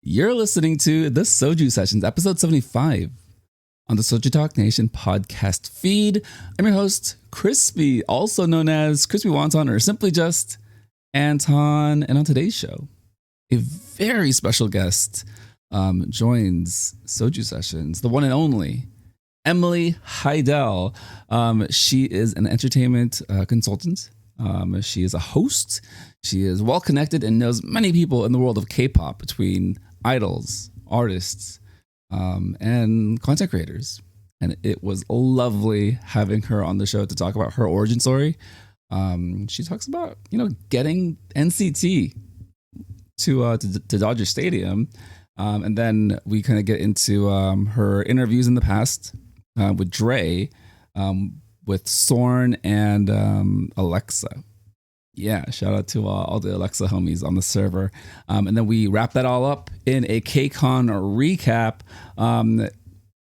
You're listening to the Soju Sessions, episode 75 on the Soju Talk Nation podcast feed. I'm your host, Crispy, also known as Crispy Wonton or simply just Anton. And on today's show, a very special guest joins Soju Sessions, the one and only Emily Haydel. She is an entertainment consultant. She is a host. She is well connected and knows many people in the world of K-pop, between idols, artists, and content creators. And it was lovely having her on the show to talk about her origin story. She talks about, getting NCT to Dodger Stadium. And then we kind of get into her interviews in the past with Dre, with Sorn and Alexa. Yeah, shout out to all the Alexa homies on the server. And then we wrap that all up in a KCON recap,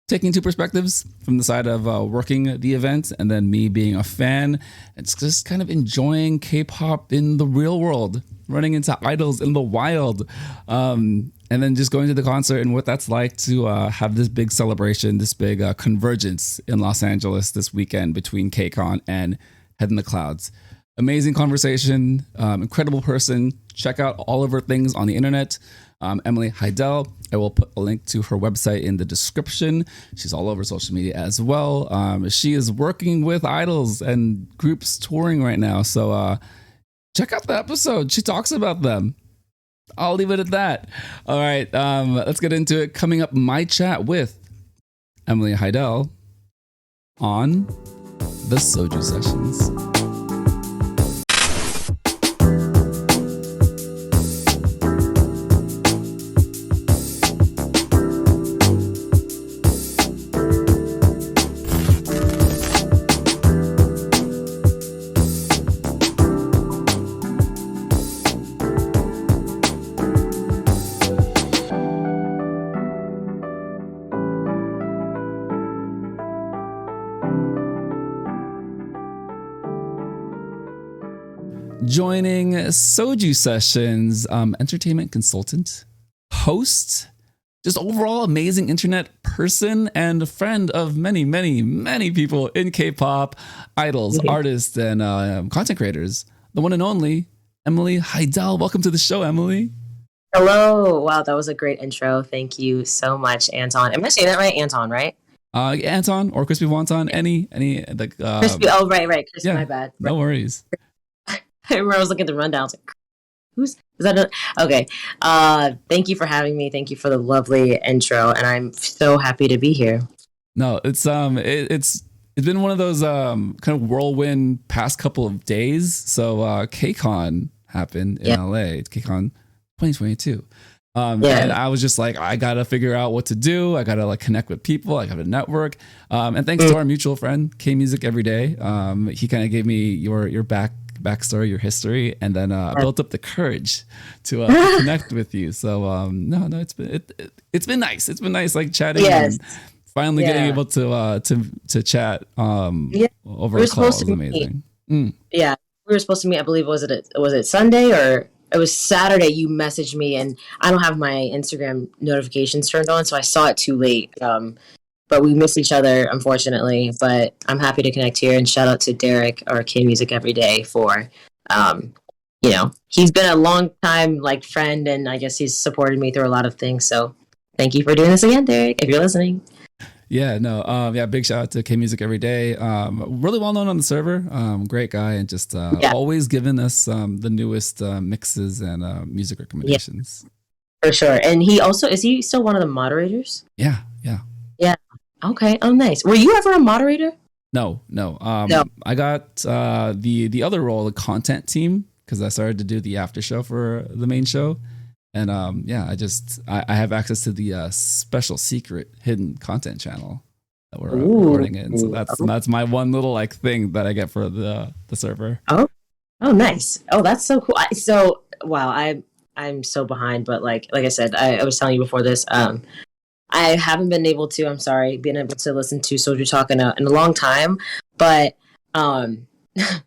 taking two perspectives from the side of working the event and then me being a fan. It's just kind of enjoying K-pop in the real world, running into idols in the wild. And then just going to the concert and what that's like to have this big celebration, this big convergence in Los Angeles this weekend between KCON and Head in the Clouds. Amazing conversation, incredible person. Check out all of her things on the internet. Emily Haydel. I will put a link to her website in the description. She's all over social media as well. She is working with idols and groups touring right now. So check out the episode. She talks about them. I'll leave it at that. All right, let's get into it. Coming up, my chat with Emily Haydel on the Soju Sessions. Joining Soju Sessions, entertainment consultant, host, just overall amazing internet person and a friend of many, many, many people in K-pop, idols, artists, and content creators. The one and only Emily Haydel. Welcome to the show, Emily. Hello. Wow, that was a great intro. Thank you so much, Anton. Am I saying that right? Anton, right? Anton or Crispy Wonton, any like Crispy. Oh, right. Crispy, yeah, my bad. No worries. I remember I was looking at the rundown. I was like, is that? Okay. Thank you for having me. Thank you for the lovely intro, and I'm so happy to be here. No, it's been one of those kind of whirlwind past couple of days. So KCON happened in LA. It's KCON 2022. And I was just like, I gotta figure out what to do. I gotta connect with people. I gotta network. And thanks to our mutual friend K Music Every Day, he kind of gave me your backstory, your history, and then built up the courage to connect with you. So no, it's been nice. It's been nice, like chatting and finally getting able to chat over a call. It was amazing. Yeah, we were supposed to meet. I believe was it Sunday or it was Saturday? You messaged me, and I don't have my Instagram notifications turned on, so I saw it too late. But we missed each other, unfortunately. But I'm happy to connect here, and shout out to Derek or K Music Every Day for, he's been a long time friend, and I guess he's supported me through a lot of things. So thank you for doing this again, Derek, if you're listening. Yeah, no, big shout out to K Music Every Day. Really well known on the server. Great guy, and just always giving us the newest mixes and music recommendations. Yeah, for sure. And is he still one of the moderators? Yeah. Okay. Oh, nice. Were you ever a moderator? No. No. I got the other role, the content team, because I started to do the after show for the main show, and I have access to the special secret hidden content channel that we're recording in. So that's my one little thing that I get for the server. Oh, nice. Oh, that's so cool. I'm so behind, but like I said, I was telling you before this. I haven't been able to, I'm sorry, been able to listen to Soju Talk in a long time, but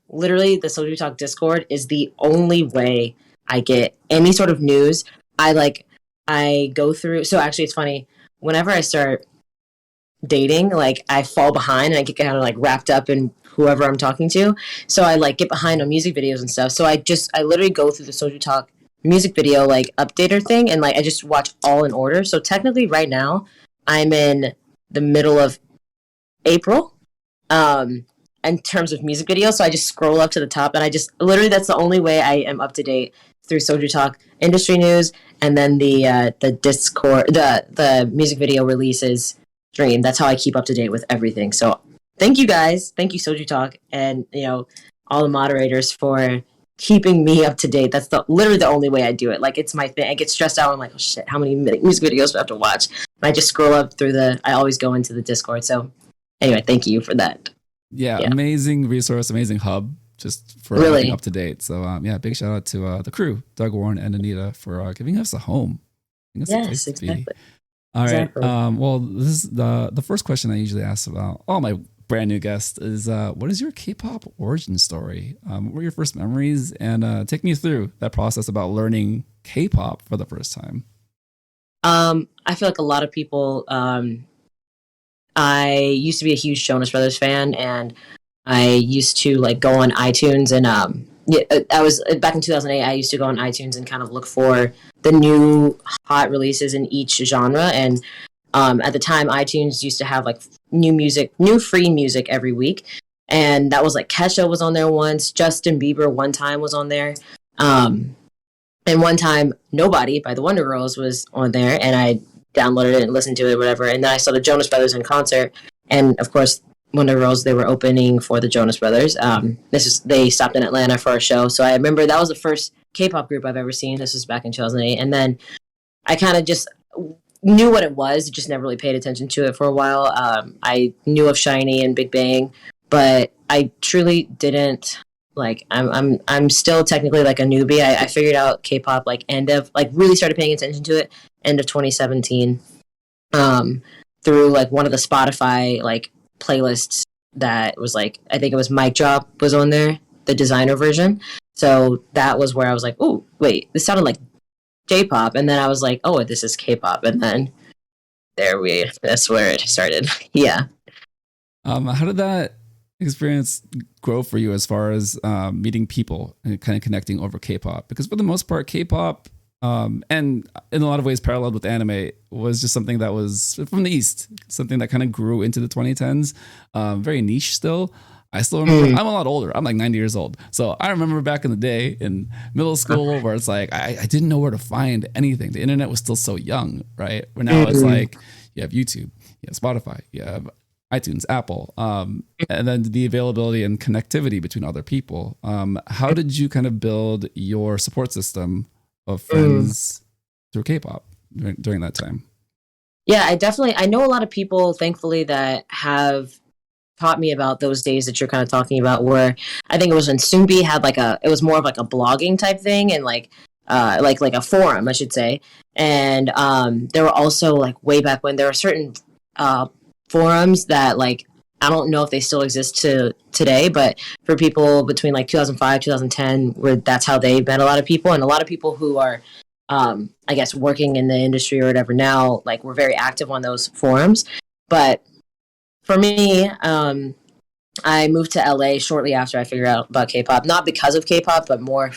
literally the Soju Talk Discord is the only way I get any sort of news. I I go through. So actually, it's funny. Whenever I start dating, like I fall behind and I get kind of like wrapped up in whoever I'm talking to. So I like get behind on music videos and stuff. So I literally go through the Soju Talk music video like updater thing and like I just watch all in order. So technically right now I'm in the middle of April. In terms of music videos. So I just scroll up to the top and I just literally that's the only way I am up to date through Soju Talk industry news and then the Discord the music video releases stream. That's how I keep up to date with everything. So thank you guys. Thank you, Soju Talk, and all the moderators for keeping me up to date. That's literally the only way I do it. Like it's my thing. I get stressed out. I'm like, oh shit, how many music videos do I have to watch? And I just scroll up through I always go into the Discord. So anyway, thank you for that. Yeah, amazing resource, amazing hub, just for Really keeping up to date. So big shout out to the crew, Doug, Warren, and Anita for giving us a home. Yes, exactly. All right. Exactly. Well, this is the first question I usually ask about all my brand new guests is what is your K-pop origin story? What were your first memories? And take me through that process about learning K-pop for the first time. I feel like a lot of people. I used to be a huge Jonas Brothers fan, and I used to like go on iTunes and I was back in 2008. I used to go on iTunes and kind of look for the new hot releases in each genre. And at the time, iTunes used to have like new free music every week, and that was like Kesha was on there once, Justin Bieber one time was on there, and one time Nobody by the Wonder Girls was on there, and I downloaded it and listened to it, whatever. And then I saw the Jonas Brothers in concert, and of course, Wonder Girls, they were opening for the Jonas Brothers. They stopped in Atlanta for a show, so I remember that was the first K-pop group I've ever seen. This was back in 2008, and then I kind of just knew what it was, just never really paid attention to it for a while. I knew of SHINee and Big Bang, but I truly didn't. Like I'm still technically like a newbie. I figured out K-pop like really started paying attention to it end of 2017 through like one of the Spotify like playlists that was like I think it was Mic Drop was on there, the designer version. So that was where I was like, oh wait, this sounded like J-pop, and then I was like, oh, this is K-pop, and then that's where it started. Yeah. How did that experience grow for you as far as meeting people and kind of connecting over K-pop? Because for the most part, K-pop, and in a lot of ways paralleled with anime, was just something that was from the East, something that kind of grew into the 2010s, very niche still. I still remember, I'm a lot older. I'm like 90 years old. So I remember back in the day in middle school where it's like, I didn't know where to find anything. The internet was still so young, right? Where now it's like, you have YouTube, you have Spotify, you have iTunes, Apple, and then the availability and connectivity between other people. How did you kind of build your support system of friends through K-pop during that time? Yeah, I know a lot of people, thankfully, that have taught me about those days that you're kind of talking about, where I think it was when Soompi had it was more of like a blogging type thing, and like a forum, I should say. And there were also like way back when there were certain forums that like I don't know if they still exist today, but for people between like 2005 2010, where that's how they met a lot of people, and a lot of people who are I guess working in the industry or whatever now, like we're very active on those forums. But for me, I moved to LA shortly after I figured out about K-pop, not because of K-pop, but more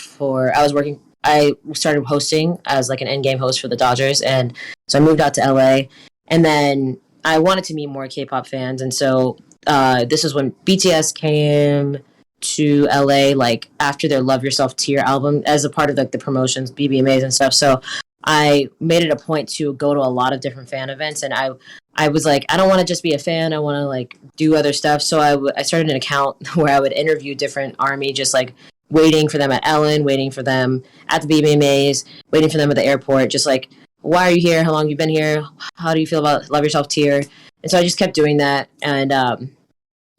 I started hosting as like an endgame host for the Dodgers, and so I moved out to LA, and then I wanted to meet more K-pop fans, and so this is when BTS came to LA, like after their Love Yourself Tear album, as a part of like the promotions, BBMAs and stuff. So I made it a point to go to a lot of different fan events, and I was like, I don't want to just be a fan. I want to like do other stuff. So I started an account where I would interview different ARMY, just like waiting for them at Ellen, waiting for them at the BBMAs, waiting for them at the airport, just like, why are you here? How long have you been here? How do you feel about Love Yourself Tear? And so I just kept doing that, and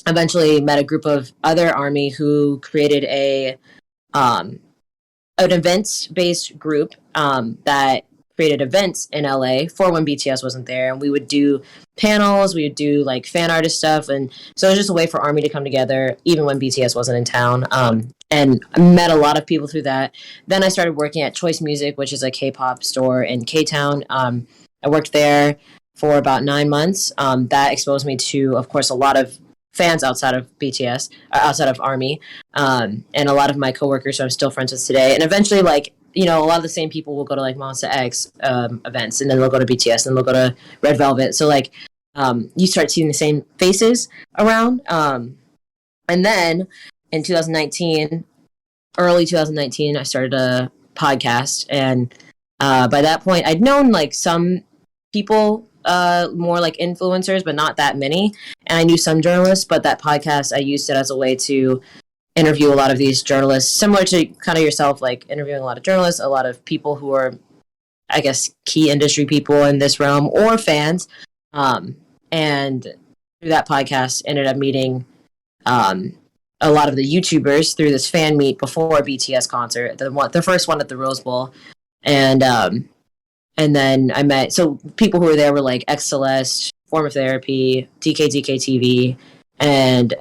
eventually met a group of other ARMY who created an events-based group that created events in LA for when BTS wasn't there, and we would do panels, we would do like fan artist stuff, and so it was just a way for Army to come together even when BTS wasn't in town. And I met a lot of people through that. Then I started working at Choice Music, which is a K-pop store in K-Town. I worked there for about 9 months. That exposed me to, of course, a lot of fans outside of BTS, outside of Army, and a lot of my coworkers who I'm still friends with today. And eventually, like, you know, a lot of the same people will go to like Monsta X events, and then they'll go to BTS, and they'll go to Red Velvet. So like, you start seeing the same faces around. And then in 2019, early 2019, I started a podcast, and by that point, I'd known like some people, more like influencers, but not that many. And I knew some journalists, but that podcast, I used it as a way to interview a lot of these journalists, similar to kind of yourself, like interviewing a lot of journalists, a lot of people who are, I guess, key industry people in this realm or fans. And through that podcast, ended up meeting a lot of the YouTubers through this fan meet before a BTS concert, the first one at the Rose Bowl. And then I met, so people who were there were like X Celeste, Form of Therapy, TKTK TV, and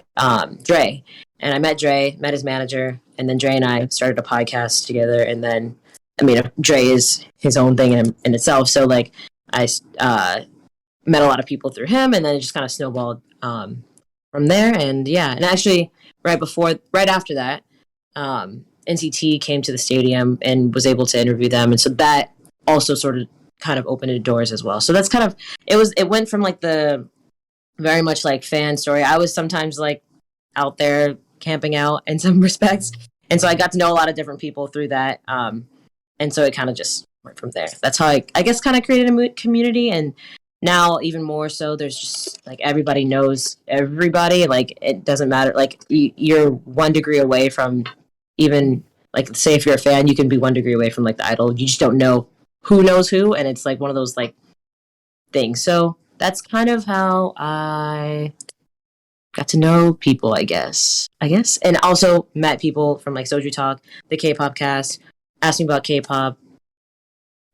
Dre. And I met Dre, met his manager, and then Dre and I started a podcast together. And then, I mean, Dre is his own thing in itself. So, like, I met a lot of people through him, and then it just kind of snowballed from there. And yeah, and actually, right after that, NCT came to the stadium and was able to interview them. And so that also sort of kind of opened the doors as well. So that's kind of, it went from like the very much like fan story. I was sometimes like out there camping out in some respects. And so I got to know a lot of different people through that. And so it kind of just went from there. That's how I guess kind of created a community. And now even more so, there's just like everybody knows everybody. Like it doesn't matter. Like you're 1 degree away from, even like, say if you're a fan, you can be 1 degree away from like the idol. You just don't know who knows who. And it's like one of those like things. So that's kind of how I got to know people, I guess. And also met people from like Soju Talk, the K-pop cast, asked me about K-pop,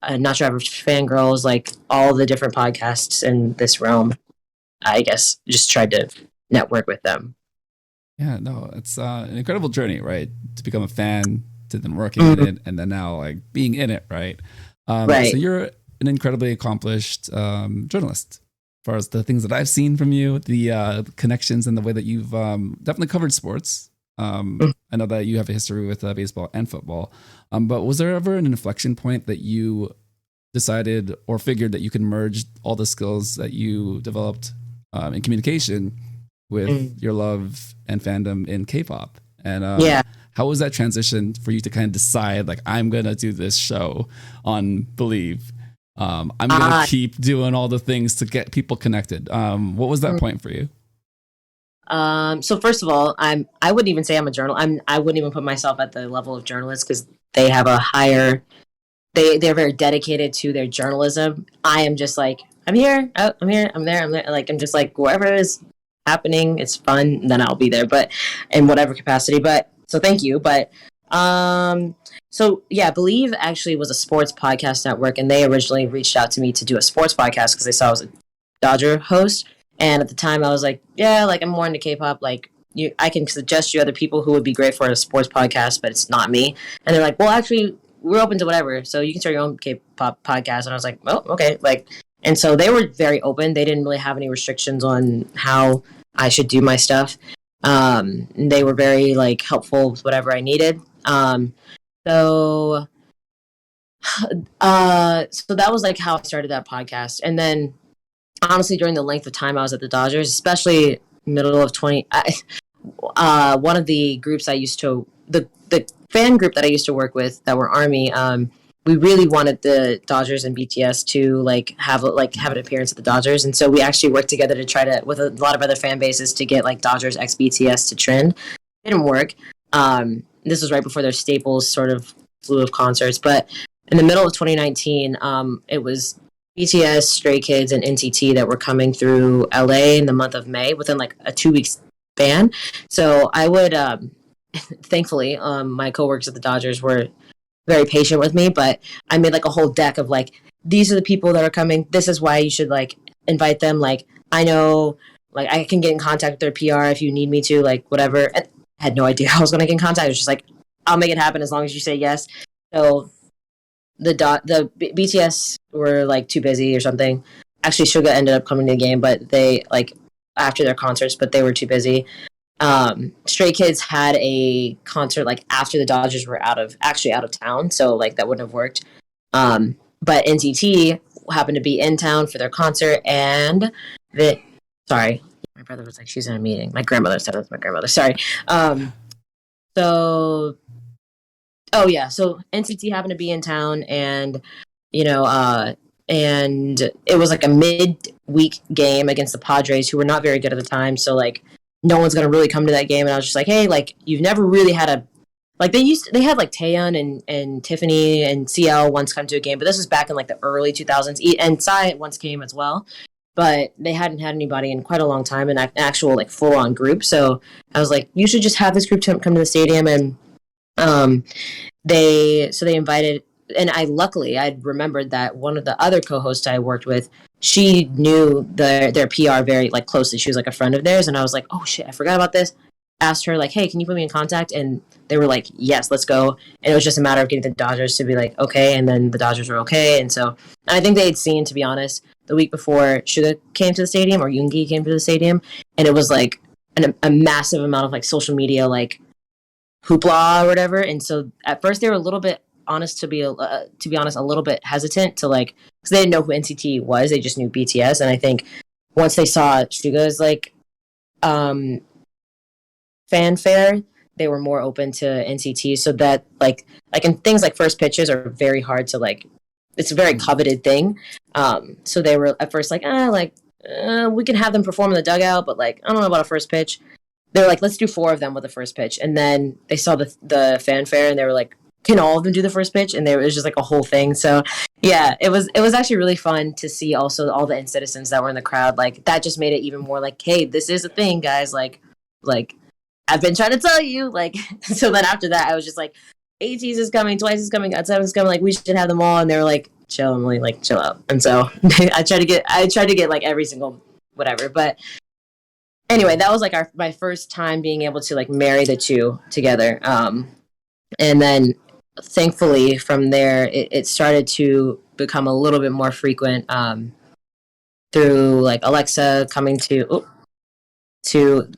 Not Your Average Fangirls, like all the different podcasts in this realm. I guess just tried to network with them. Yeah, no, it's an incredible journey, right? To become a fan, to then working in it, and then now like being in it, right? Right. So you're an incredibly accomplished journalist. As far as the things that I've seen from you, the connections and the way that you've definitely covered sports. I know that you have a history with baseball and football. But was there ever an inflection point that you decided or figured that you could merge all the skills that you developed in communication with your love and fandom in K-pop? And how was that transition for you to kind of decide, like, I'm going to do this show on Believe? I'm going to keep doing all the things to get people connected. What was that point for you? So first of all, I wouldn't even say I'm a journalist. I wouldn't even put myself at the level of journalist because they have a higher, they're very dedicated to their journalism. I am just like, I'm here, I'm here, I'm there, I'm there. Like, I'm just like, wherever is happening, it's fun, and then I'll be there, but in whatever capacity. But so thank you. But so yeah, Believe actually was a sports podcast network, and they originally reached out to me to do a sports podcast because they saw I was a Dodger host. And at the time I was like, yeah, like I'm more into K-pop. Like I can suggest you other people who would be great for a sports podcast, but it's not me. And they're like, well, actually we're open to whatever. So you can start your own K-pop podcast. And I was like, oh, okay. Like, and so they were very open. They didn't really have any restrictions on how I should do my stuff. They were very like helpful with whatever I needed. So that was like how I started that podcast. And then honestly, during the length of time I was at the Dodgers, especially middle of one of the groups I used to, the fan group that I used to work with that were Army, we really wanted the Dodgers and BTS to have an appearance at the Dodgers. And so we actually worked together to try to, with a lot of other fan bases, to get like Dodgers x BTS to trend. It didn't work. This was right before their Staples sort of slew of concerts. But in the middle of 2019, it was BTS, Stray Kids, and NCT that were coming through LA in the month of May within like a 2-week span. So I would, thankfully, my coworkers at the Dodgers were very patient with me, but I made like a whole deck of like these are the people that are coming. This is why you should like invite them. Like, I know, like, I can get in contact with their PR if you need me to, like, whatever. And I had no idea how I was going to get in contact. It was just like, I'll make it happen as long as you say yes. So the BTS were like too busy or something. Actually, Suga ended up coming to the game, but they like after their concerts, but they were too busy. Stray Kids had a concert like after the Dodgers were out of town, so like that wouldn't have worked. But NCT happened to be in town for their concert, and sorry, my brother was like, she's in a meeting. My grandmother said it was my grandmother. Sorry. So NCT happened to be in town, and and it was like a mid-week game against the Padres, who were not very good at the time. So like, no one's gonna really come to that game. And I was just like, hey, like, you've never really had a like they had like Taeyeon and Tiffany and CL once come to a game, but this was back in like the early 2000s. And Psy once came as well, but they hadn't had anybody in quite a long time, an actual like full-on group. So I was like, you should just have this group come to the stadium. And they invited, and I'd remembered that one of the other co-hosts I worked with, she knew their PR very like closely. She was like a friend of theirs, and I was like, oh shit, I forgot about this. Asked her like, hey, can you put me in contact? And they were like, yes, let's go. And it was just a matter of getting the Dodgers to be like, okay, and then the Dodgers were okay. And I think they had seen, to be honest, the week before Suga came to the stadium, or Yoongi came to the stadium, and it was like a massive amount of like social media like hoopla or whatever. And so at first they were a little bit to be honest, a little bit hesitant to like, because they didn't know who NCT was, they just knew BTS. And I think once they saw Suga's like fanfare, they were more open to NCT. So that like in things like first pitches are very hard to like, it's a very coveted thing. So they were at first like, we can have them perform in the dugout, but like, I don't know about a first pitch. They were like, let's do 4 of them with the first pitch. And then they saw the fanfare, and they were like, can all of them do the first pitch? And it was just like a whole thing. So yeah, it was actually really fun to see also all the citizens that were in the crowd. Like, that just made it even more like, hey, this is a thing, guys. Like I've been trying to tell you. Like, so then after that, I was just like, ATEEZ is coming, Twice is coming, God7 is coming. Like, we should have them all. And they were like, chill, Emily, like, chill out. And so I tried to get like every single whatever. But anyway, that was like my first time being able to like marry the two together. And then thankfully from there, it started to become a little bit more frequent through like Alexa coming to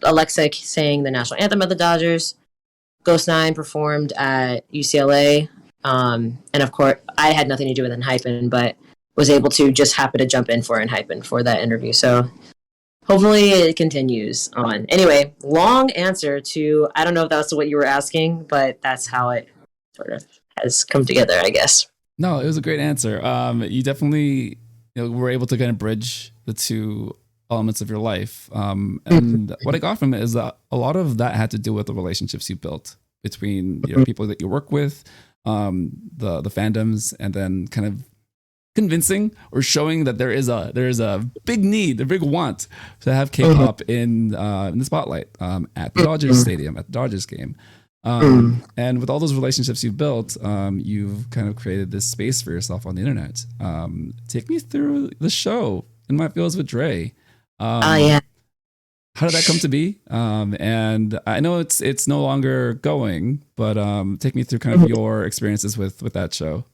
Alexa saying the national anthem of the Dodgers. Ghost 9 performed at UCLA. And of course, I had nothing to do with Enhypen, but was able to just happen to jump in for Enhypen for that interview. So hopefully it continues on. Anyway, long answer to, I don't know if that's what you were asking, but that's how it sort of has come together, I guess. No, it was a great answer. You definitely were able to kind of bridge the two elements of your life. And what I got from it is that a lot of that had to do with the relationships you built between people that you work with, the fandoms, and then kind of convincing or showing that there is a big need, a big want to have K-pop in the spotlight at the Dodgers stadium, at the Dodgers game. And with all those relationships you've built, you've kind of created this space for yourself on the internet. Take me through the show In My Feels with Dre. Yeah. How did that come to be? And I know it's no longer going, but take me through kind of your experiences with that show.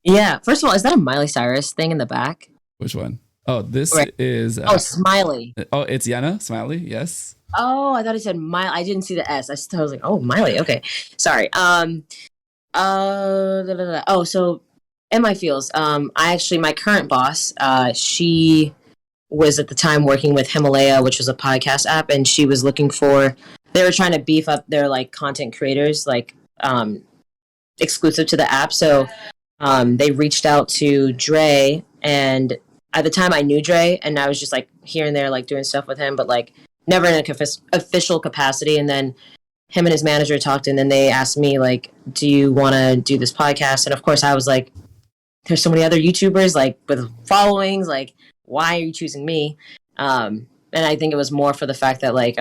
Yeah. First of all, is that a Miley Cyrus thing in the back? Which one? Oh, this right. is... Smiley. Oh, it's Yana Smiley, yes. Oh, I thought it said Miley. I didn't see the S. I was like, oh, Miley. Okay. Sorry. So In My Feels. My current boss, she was at the time working with Himalaya, which was a podcast app, and she was looking for, they were trying to beef up their like content creators, like exclusive to the app. So they reached out to Dre, and at the time I knew Dre, and I was just like here and there, like doing stuff with him, but like never in an official capacity. And then him and his manager talked, and then they asked me like, do you want to do this podcast? And of course I was like, there's so many other YouTubers like with followings, like why are you choosing me? And I think it was more for the fact that like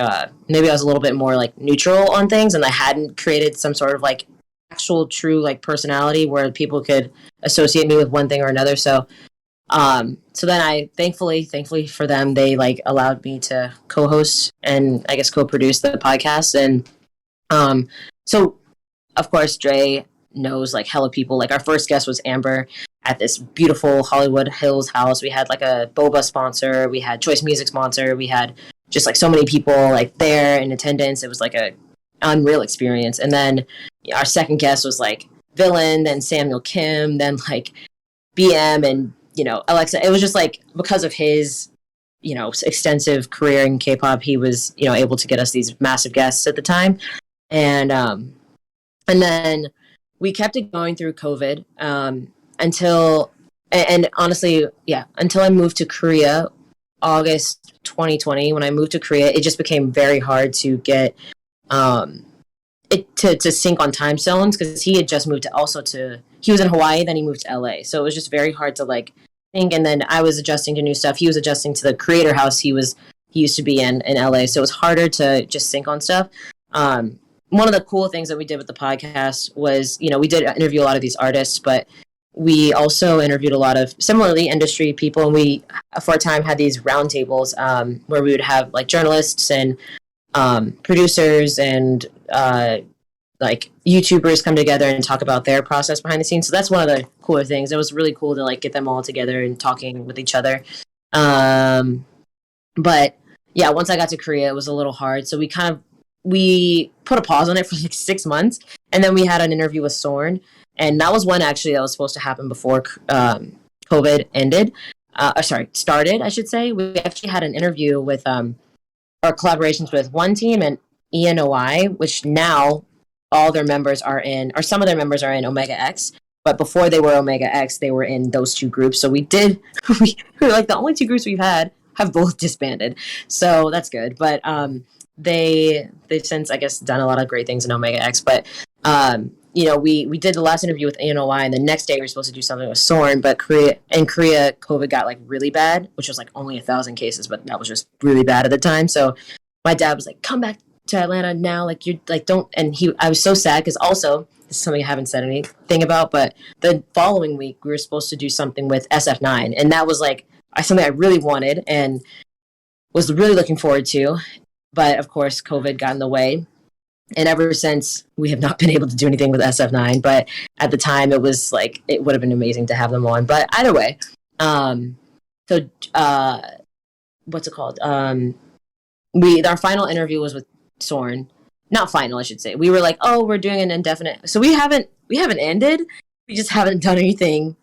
maybe I was a little bit more like neutral on things, and I hadn't created some sort of like actual true like personality where people could associate me with one thing or another. So So then I thankfully for them, they like allowed me to co-host and I guess co-produce the podcast. And so of course Dre knows like hella people. Like our first guest was Amber at this beautiful Hollywood Hills house. We had like a boba sponsor, we had Choice Music sponsor, we had just like so many people like there in attendance. It was like a unreal experience. And then our second guest was like Villain, then Samuel Kim, then like BM and Alexa. It was just like because of his extensive career in K-pop, he was able to get us these massive guests at the time. And then we kept it going through COVID until honestly, until I moved to Korea, August 2020. When I moved to Korea, it just became very hard to get it to sync on time zones because he had just moved he was in Hawaii, then he moved to LA. So it was just very hard to like think. And then I was adjusting to new stuff. He was adjusting to the creator house he used to be in LA. So it was harder to just sync on stuff. One of the cool things that we did with the podcast was, we did interview a lot of these artists, but we also interviewed a lot of similarly industry people. And we, for a time, had these roundtables where we would have like journalists and producers and like YouTubers come together and talk about their process behind the scenes. So that's one of the cooler things. It was really cool to like get them all together and talking with each other. But yeah, once I got to Korea, it was a little hard. So we put a pause on it for like 6 months. And then we had an interview with Sorn. And that was one actually that was supposed to happen before COVID started, I should say. We actually had an interview with our collaborations with One Team and ENOI, which now all their members are in, or some of their members are in Omega X. But before they were Omega X, they were in those two groups. So we were like the only two groups we've had have both disbanded. So that's good. But they've since, I guess, done a lot of great things in Omega X. But we did the last interview with ANOI, and the next day we were supposed to do something with Sorn, but Korea, COVID got like really bad, which was like only 1,000 cases, but that was just really bad at the time. So my dad was like, come back to Atlanta now. Like you're like, don't. And I was so sad because also this is something I haven't said anything about, but the following week we were supposed to do something with SF9. And that was like something I really wanted and was really looking forward to. But of course, COVID got in the way. And ever since, we have not been able to do anything with SF9. But at the time, it was like, it would have been amazing to have them on. But either way, what's it called? Our final interview was with Sorn. Not final, I should say. We were like, oh, we're doing an indefinite. So we haven't ended. We just haven't done anything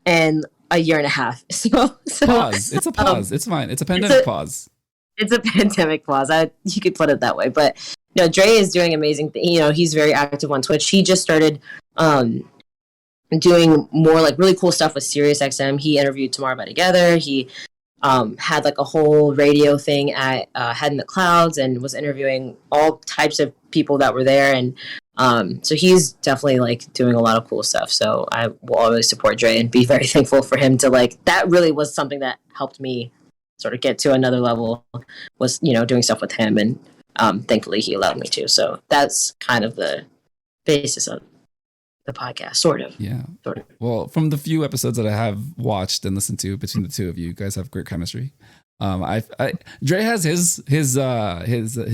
in a year and a half. So pause. It's a pause. It's fine. It's a pandemic pause. It's a pandemic pause. You could put it that way. But no, Dre is doing amazing things. He's very active on Twitch. He just started doing more like really cool stuff with SiriusXM. He interviewed Tomorrow by Together. He had like a whole radio thing at Head in the Clouds and was interviewing all types of people that were there. And so he's definitely like doing a lot of cool stuff. So I will always support Dre and be very thankful for him to like, that really was something that helped me sort of get to another level, was, doing stuff with him. And thankfully he allowed me to. So that's kind of the basis of the podcast, sort of. Yeah. Sort of. Well, from the few episodes that I have watched and listened to between the two of you guys have great chemistry. Dre has his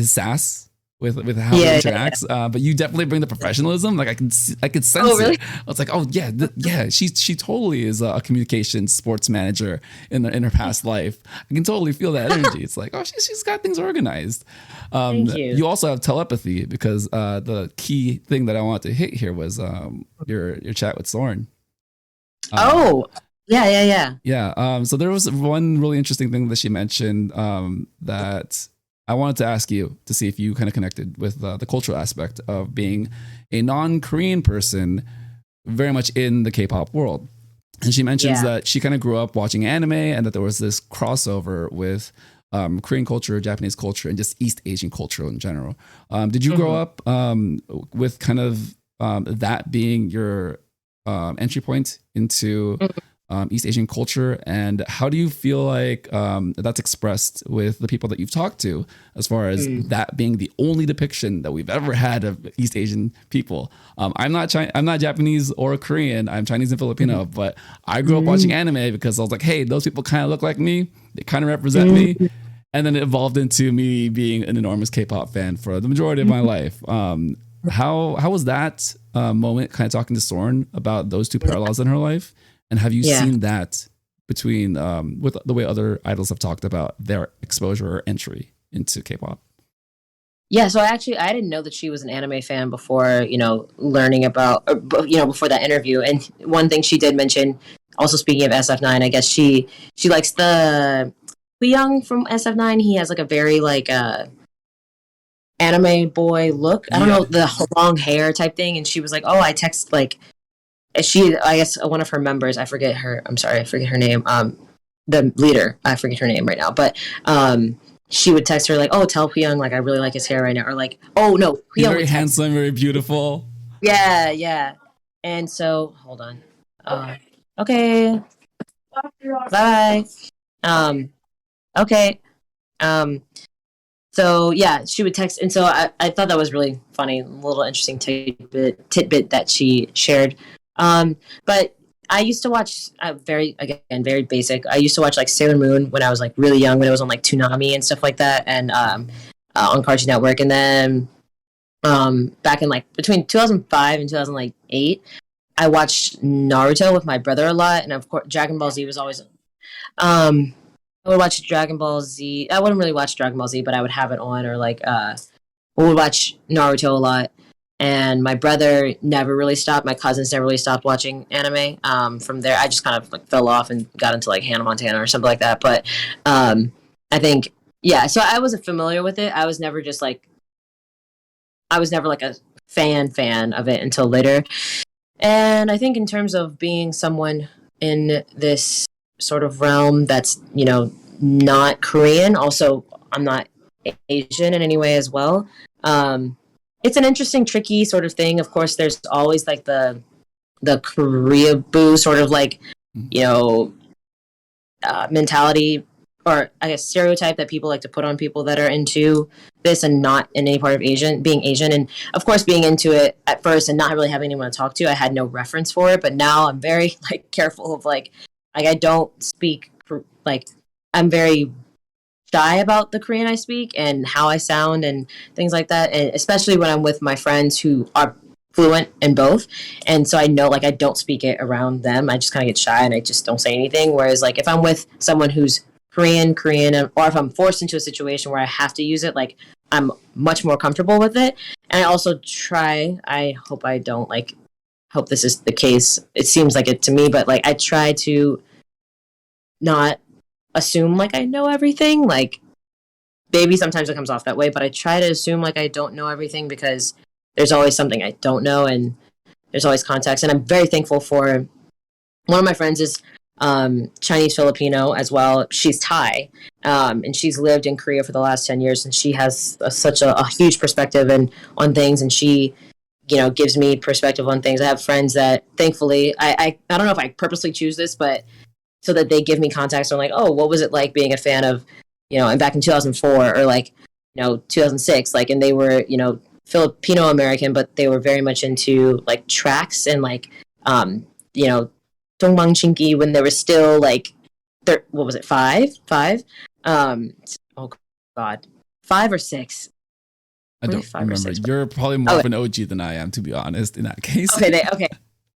sass with how he interacts, but you definitely bring the professionalism. Like I could sense really? it. I was like, oh yeah, she totally is a communications sports manager in her past life. I can totally feel that energy. It's like, oh, she's got things organized. Thank you. You also have telepathy because the key thing that I wanted to hit here was your chat with Sorn. Yeah. So there was one really interesting thing that she mentioned that I wanted to ask you to see if you kind of connected with the cultural aspect of being a non-Korean person very much in the K-pop world. And she mentions that she kind of grew up watching anime and that there was this crossover with Korean culture, Japanese culture, and just East Asian culture in general. Did you grow up with kind of that being your entry point into East Asian culture, and how do you feel like that's expressed with the people that you've talked to, as far as that being the only depiction that we've ever had of East Asian people? I'm not Japanese or Korean. I'm Chinese and Filipino, but I grew up watching anime because I was like, hey, those people kind of look like me. They kind of represent me. And then it evolved into me being an enormous K-pop fan for the majority of my life. How was that moment, kind of talking to Sorn about those two parallels in her life? And have you seen that between with the way other idols have talked about their exposure or entry into K-pop? Yeah, so I didn't know that she was an anime fan before, learning about, before that interview. And one thing she did mention, also speaking of SF9, I guess she likes the Young from SF9. He has like a very like anime boy look. I don't know, the long hair type thing. And she was like, oh, I text like, I guess one of her members, I forget her name. The leader, I forget her name right now, but she would text her like, "Oh, tell Young like I really like his hair right now," or like, "Oh no, he's very handsome, very beautiful." Yeah. And so, hold on. Okay. Bye. Okay. So yeah, she would text, and so I thought that was really funny, a little interesting tidbit that she shared. But I used to watch very basic. I used to watch like Sailor Moon when I was like really young, when it was on like Toonami and stuff like that, and on Cartoon Network. And then back in like between 2005 and 2008, I watched Naruto with my brother a lot, and of course Dragon Ball Z was always. I would watch Dragon Ball Z. I wouldn't really watch Dragon Ball Z, but I would have it on, or like we would watch Naruto a lot. And my brother never really stopped. My cousins never really stopped watching anime. From there, I just kind of like fell off and got into like Hannah Montana or something like that. But I think, so I wasn't familiar with it. I was never like a fan of it until later. And I think in terms of being someone in this sort of realm that's, not Korean, also I'm not Asian in any way as well. It's an interesting, tricky sort of thing. Of course, there's always like the Korea-boo sort of like, mentality, or I guess stereotype that people like to put on people that are into this and not in any part of being Asian. And of course, being into it at first and not really having anyone to talk to, I had no reference for it. But now I'm very like careful of like I don't speak, like I'm very shy about the Korean I speak and how I sound and things like that, and especially when I'm with my friends who are fluent in both. And so I know like I don't speak it around them. I just kind of get shy and I just don't say anything. Whereas like if I'm with someone who's Korean, or if I'm forced into a situation where I have to use it, like I'm much more comfortable with it. And I also I hope this is the case. It seems like it to me, but like I try to not assume like I know everything. Like maybe sometimes it comes off that way, but I try to assume like I don't know everything, because there's always something I don't know, and there's always context. And I'm very thankful for one of my friends is Chinese Filipino as well. She's Thai, and she's lived in Korea for the last 10 years, and she has such a huge perspective on things, and she gives me perspective on things. I have friends that thankfully I don't know if I purposely choose this, but so that they give me context on like, oh, what was it like being a fan of, and back in 2004 or like, 2006, like, and they were, Filipino American, but they were very much into like tracks and like, Dongbang Chinky when they were still like, what was it? Five? Oh God, 5 or 6. I don't remember. You're probably more of an OG than I am, to be honest, in that case. Okay.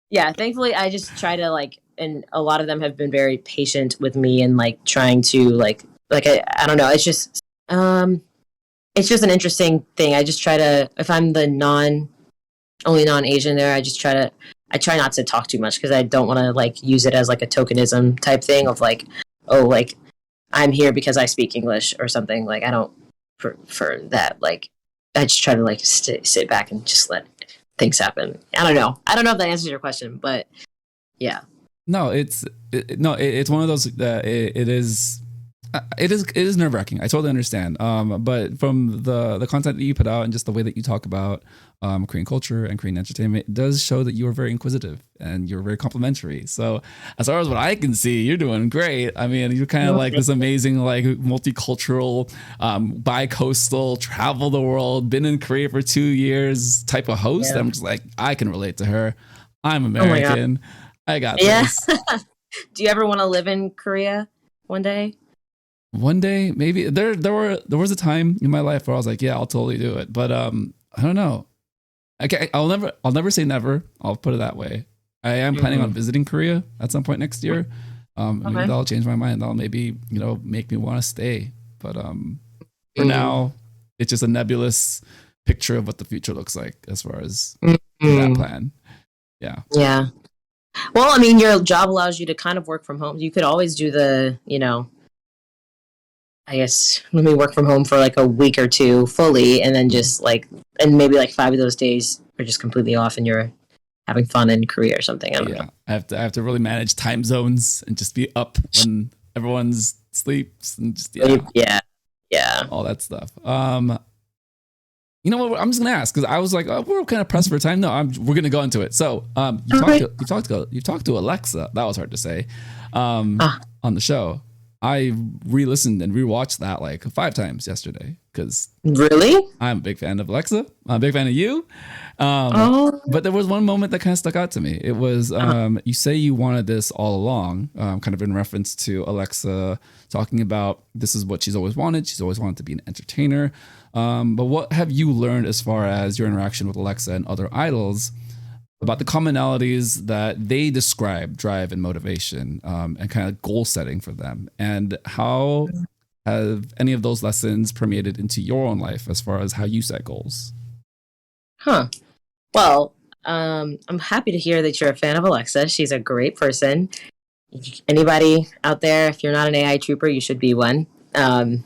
Yeah, thankfully I just try to like, and a lot of them have been very patient with me and like trying to like I don't know, it's just an interesting thing. I just try to, if I'm the only non-Asian there, I try not to talk too much, because I don't want to like use it as like a tokenism type thing of like, oh, like I'm here because I speak English or something. Like I don't prefer that. Like I just try to like sit back and just let things happen. I don't know if that answers your question, but yeah. No, it's one of those. It is it is nerve-wracking. I totally understand. But from the content that you put out and just the way that you talk about Korean culture and Korean entertainment, it does show that you are very inquisitive and you're very complimentary. So as far as what I can see, you're doing great. I mean, you're kind of like this amazing, like multicultural, bi-coastal, travel the world, been in Korea for 2 years type of host. I'm just like, I can relate to her. I'm American. I got this. Do you ever want to live in Korea one day? One day, maybe. There was a time in my life where I was like, yeah, I'll totally do it. But I don't know. I'll never say never. I'll put it that way. I am planning on visiting Korea at some point next year. Maybe that'll change my mind. That'll maybe, make me want to stay. But for now, it's just a nebulous picture of what the future looks like as far as that plan. Yeah. Yeah. Well, I mean, your job allows you to kind of work from home. You could always do the, I guess, let me work from home for like a week or two fully, and then just and maybe like 5 of those days are just completely off and you're having fun in Korea or something. I don't know. I have to really manage time zones and just be up when everyone's sleeps and just, all that stuff. You know what? I'm just gonna ask because I was like, oh, we're kind of pressed for time. No, we're gonna go into it. So, you talked to Alexa. That was hard to say. On the show, I re-listened and rewatched that like 5 times yesterday because really, I'm a big fan of Alexa. I'm a big fan of you. But there was one moment that kind of stuck out to me. It was you say you wanted this all along, kind of in reference to Alexa talking about this is what she's always wanted. She's always wanted to be an entertainer. But what have you learned as far as your interaction with Alexa and other idols about the commonalities that they describe drive and motivation and kind of goal setting for them? And how have any of those lessons permeated into your own life as far as how you set goals? Well, I'm happy to hear that you're a fan of Alexa. She's a great person. Anybody out there, if you're not an AI trooper, you should be one.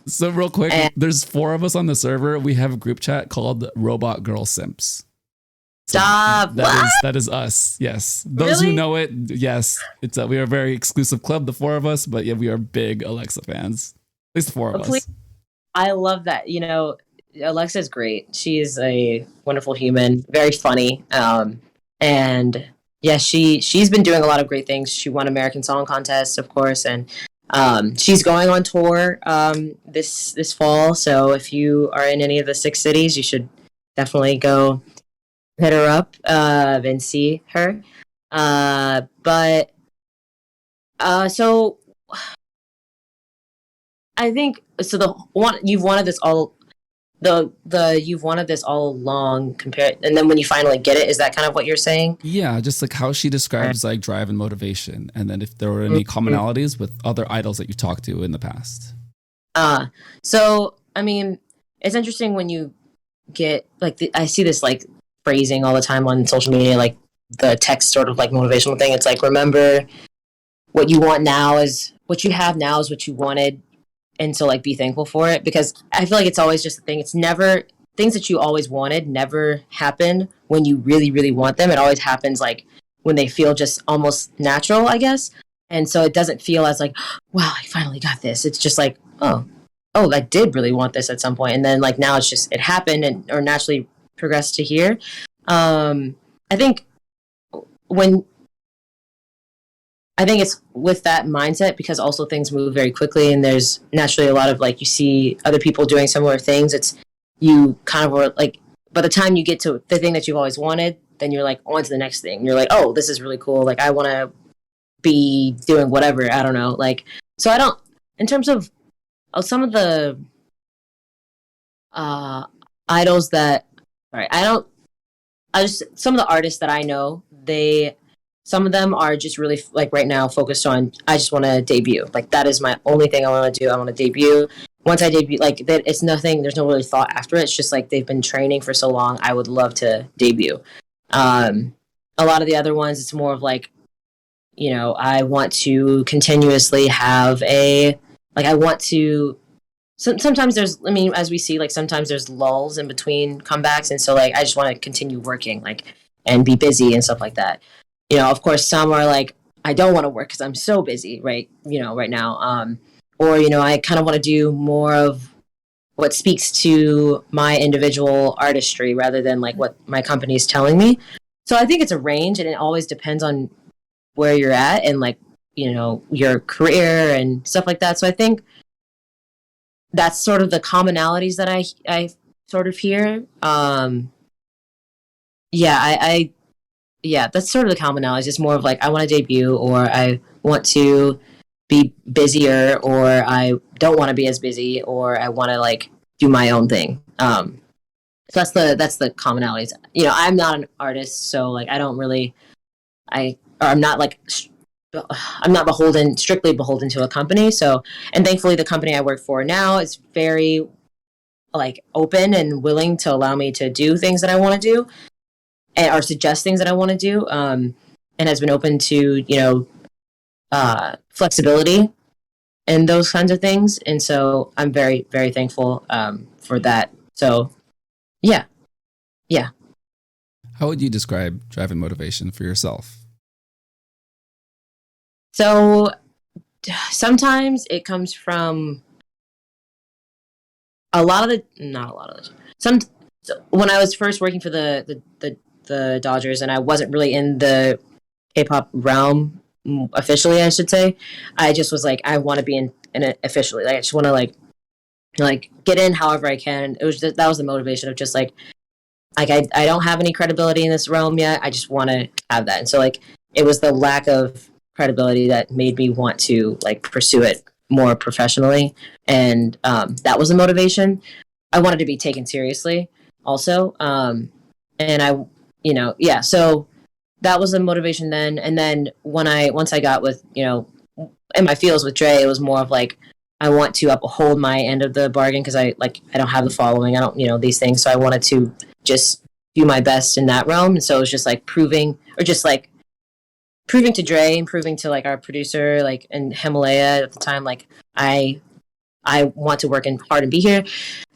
So real quick, there's 4 of us on the server. We have a group chat called Robot Girl Simps. So stop. That is us. Yes. Those who know it, yes. It's we are a very exclusive club, the 4 of us, but yeah, we are big Alexa fans. At least 4 of us. I love that. Alexa is great. She is a wonderful human, very funny. And yeah, she's been doing a lot of great things. She won American Song Contest, of course, and she's going on tour this fall. So if you are in any of the 6 cities, you should definitely go hit her up and see her. So I think you've wanted this all. You've wanted this all along and then when you finally get it, is that kind of what you're saying? Yeah, just like how she describes like drive and motivation, and then if there were any commonalities with other idols that you talked to in the past. So I mean, it's interesting when you get like I see this like phrasing all the time on social media, like the text sort of like motivational thing. It's like, remember what you want now is what you have now is what you wanted. And so like be thankful for it, because I feel like it's always just a thing. It's never things that you always wanted never happen when you really, really want them. It always happens like when they feel just almost natural, I guess. And so it doesn't feel as like, wow, I finally got this. It's just like, oh, I did really want this at some point. And then like now it's just, it happened or naturally progressed to here. I think it's with that mindset, because also things move very quickly and there's naturally a lot of like, you see other people doing similar things. It's you kind of were like, by the time you get to the thing that you've always wanted, then you're like on to the next thing. You're like, oh, this is really cool. Like I want to be doing whatever. I don't know. Like, so I don't, in terms of some of the idols that, some of the artists that I know, some of them are just really like right now focused on, I just want to debut. Like that is my only thing I want to do. I want to debut. Once I debut, like that, it's nothing, there's no really thought after it. It's just like they've been training for so long. I would love to debut. A lot of the other ones, it's more of like, I want to continuously have sometimes there's, as we see, like sometimes there's lulls in between comebacks. And so like, I just want to continue working and be busy and stuff like that. Of course, some are like, I don't want to work because I'm so busy, right? Right now. or, I kind of want to do more of what speaks to my individual artistry rather than like what my company is telling me. So I think it's a range, and it always depends on where you're at and like, your career and stuff like that. So I think that's sort of the commonalities that I sort of hear. Yeah, that's sort of the commonalities. It's more of like, I want to debut, or I want to be busier, or I don't want to be as busy, or I want to like do my own thing. So that's the commonalities. I'm not an artist, so like I don't really, I'm not like, I'm not strictly beholden to a company. So, and thankfully the company I work for now is very like open and willing to allow me to do things that I want to do, or suggest things that I want to do, and has been open to, flexibility and those kinds of things. And so I'm very, very thankful for that. So, yeah. How would you describe drive and motivation for yourself? So sometimes it comes from not a lot of the, when I was first working for the Dodgers, and I wasn't really in the K-pop realm officially, I should say. I just was like, I want to be in it officially. Like, I just want to like get in however I can. It was that was the motivation of just like I don't have any credibility in this realm yet. I just want to have that. And so like it was the lack of credibility that made me want to like pursue it more professionally, and that was the motivation. I wanted to be taken seriously also, and so that was the motivation then. And then once I got with, in my feels with Dre, it was more of like, I want to uphold my end of the bargain, because I don't have the following, I don't, these things. So I wanted to just do my best in that realm. And so it was just like proving to Dre and proving to like our producer, like, and Himalaya at the time, like I want to work hard and be here.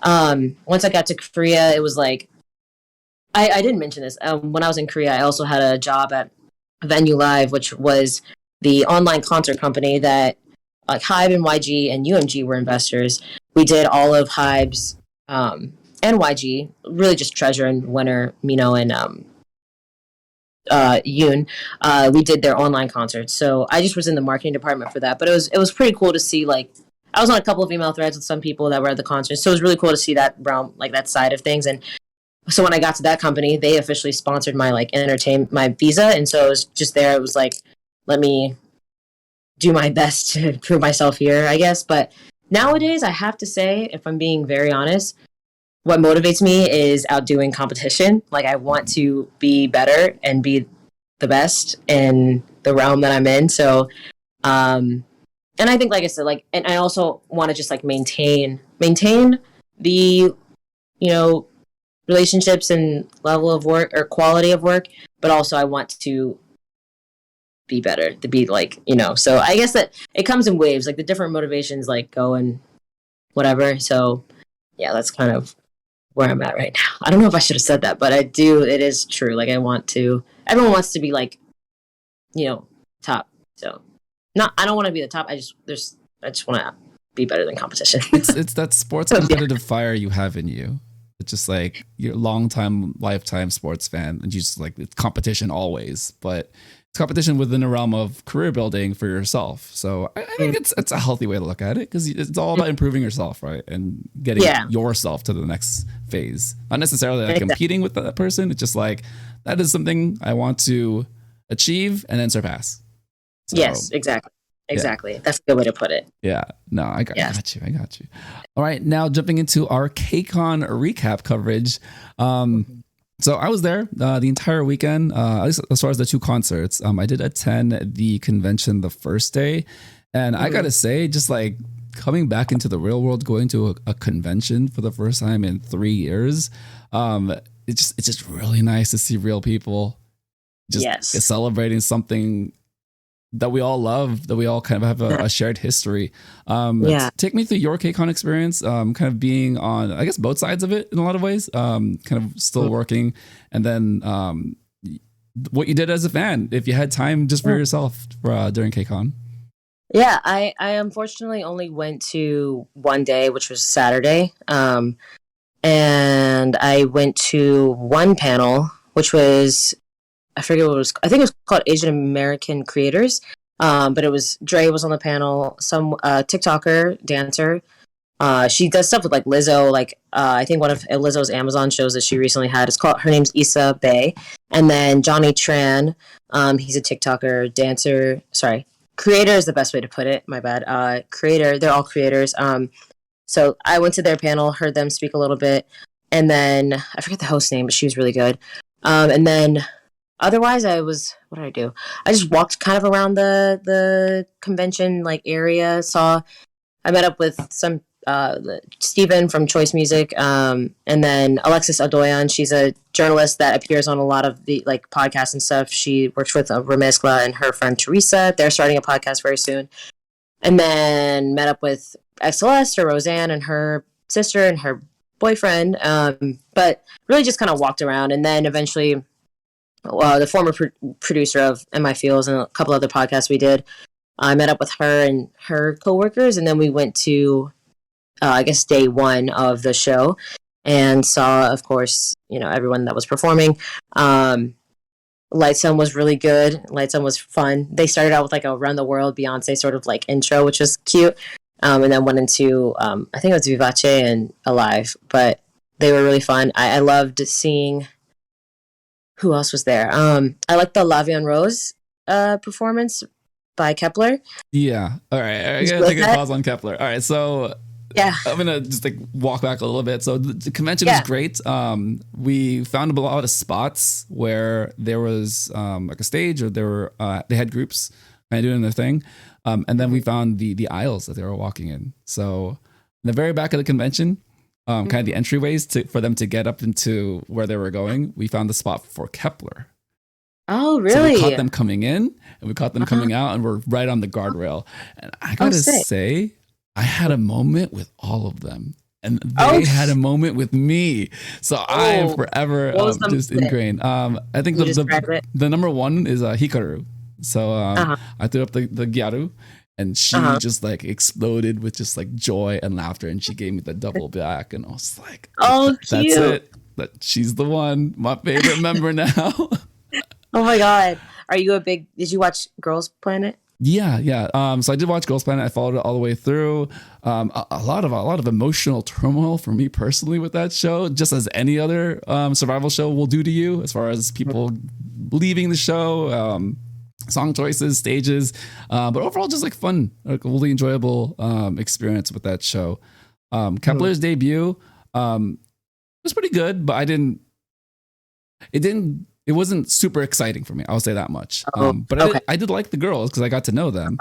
Once I got to Korea, it was like, I didn't mention this. When I was in Korea, I also had a job at Venue Live, which was the online concert company that like Hybe and YG and UMG were investors. We did all of Hybe's and YG, really just Treasure and Winner, Mino, and Yoon. We did their online concerts. So I just was in the marketing department for that. But it was pretty cool to see, like, I was on a couple of email threads with some people that were at the concert. So it was really cool to see that realm, like that side of things. And so when I got to that company, they officially sponsored my like my visa. And so it was just there. It was like, let me do my best to prove myself here, I guess. But nowadays, I have to say, if I'm being very honest, what motivates me is outdoing competition. Like, I want to be better and be the best in the realm that I'm in. So, and I think, like I said, like, and I also want to just like maintain the, relationships and level of work or quality of work, but also I want to be better, to be like, so I guess that it comes in waves, like the different motivations like go and whatever. So yeah, that's kind of where I'm at right now. I don't know if I should have said that, but it is true. Like everyone wants to be like, top. So I don't want to be the top. I just want to be better than competition. It's that sports competitive fire you have in you. It's just like you're a lifetime sports fan, and you just like, it's competition always, but it's competition within a realm of career building for yourself. So I think it's a healthy way to look at it, because it's all about improving yourself, right? And getting yourself to the next phase. Not necessarily like competing with that person. It's just like, that is something I want to achieve and then surpass. So, yes, exactly. Exactly. Yeah. That's a good way to put it. Yeah. No, I got you. All right. Now jumping into our KCON recap coverage. So I was there the entire weekend, at least as far as the two concerts. I did attend the convention the first day. And I got to say, just like coming back into the real world, going to a convention for the first time in 3 years, it's just really nice to see real people just celebrating something that we all love, that we all kind of have a shared history. Take me through your KCON experience, kind of being on, I guess, both sides of it in a lot of ways, kind of still working, and then what you did as a fan, if you had time just for yourself during KCON. Yeah, I unfortunately only went to one day, which was Saturday. And I went to one panel, which was, I forget what it was. I think it was called Asian American Creators. But it was Dre was on the panel, some TikToker dancer. She does stuff with like Lizzo. Like I think one of Lizzo's Amazon shows that she recently had is called. Her name's Issa Bay, and then Johnny Tran. He's a TikToker dancer. Sorry, creator is the best way to put it. My bad. Creator. They're all creators. So I went to their panel, heard them speak a little bit, and then I forget the host name, but she was really good. And then otherwise, what did I do? I just walked kind of around the convention like area. I met up with some Steven from Choice Music, and then Alexis Adoyan. She's a journalist that appears on a lot of the like podcasts and stuff. She works with Remezcla and her friend Teresa. They're starting a podcast very soon. And then met up with Celeste or Roseanne and her sister and her boyfriend. But really just kind of walked around, and then eventually the former producer of MI Feels and a couple other podcasts we did. I met up with her and her coworkers, and then we went to, I guess, day one of the show, and saw, of course, everyone that was performing. Lightsum was really good. Lightsum was fun. They started out with like a Around the World Beyonce sort of like intro, which was cute, and then went into I think it was Vivace and Alive, but they were really fun. I loved seeing who else was there. I liked the Lavian Rose performance by Kepler. Yeah. All right. I gotta take a pause on Kepler. All right. So yeah, I'm gonna just like walk back a little bit. So the convention is great. We found a lot of spots where there was like a stage, or they had groups kind of doing their thing, and then we found the aisles that they were walking in. So in the very back of the convention, kind of the entryways for them to get up into where they were going, we found the spot for Kepler. Oh, really? So we caught them coming in and we caught them coming out, and we're right on the guardrail. And I gotta say, I had a moment with all of them, and they had a moment with me. So I am forever just ingrained. I think the number one is Hikaru. So I threw up the Gyaru, and she just like exploded with just like joy and laughter, and she gave me the double back, and I was like, "Oh, that's it. She's the one, my favorite member now." Oh my god! Did you watch Girls Planet? Yeah. So I did watch Girls Planet. I followed it all the way through. A lot of emotional turmoil for me personally with that show, just as any other survival show will do to you, as far as people leaving the show, song choices, stages, but overall just like fun, like really enjoyable experience with that show. Kepler's debut was pretty good, but it wasn't super exciting for me. I'll say that much. But I did like the girls because I got to know them.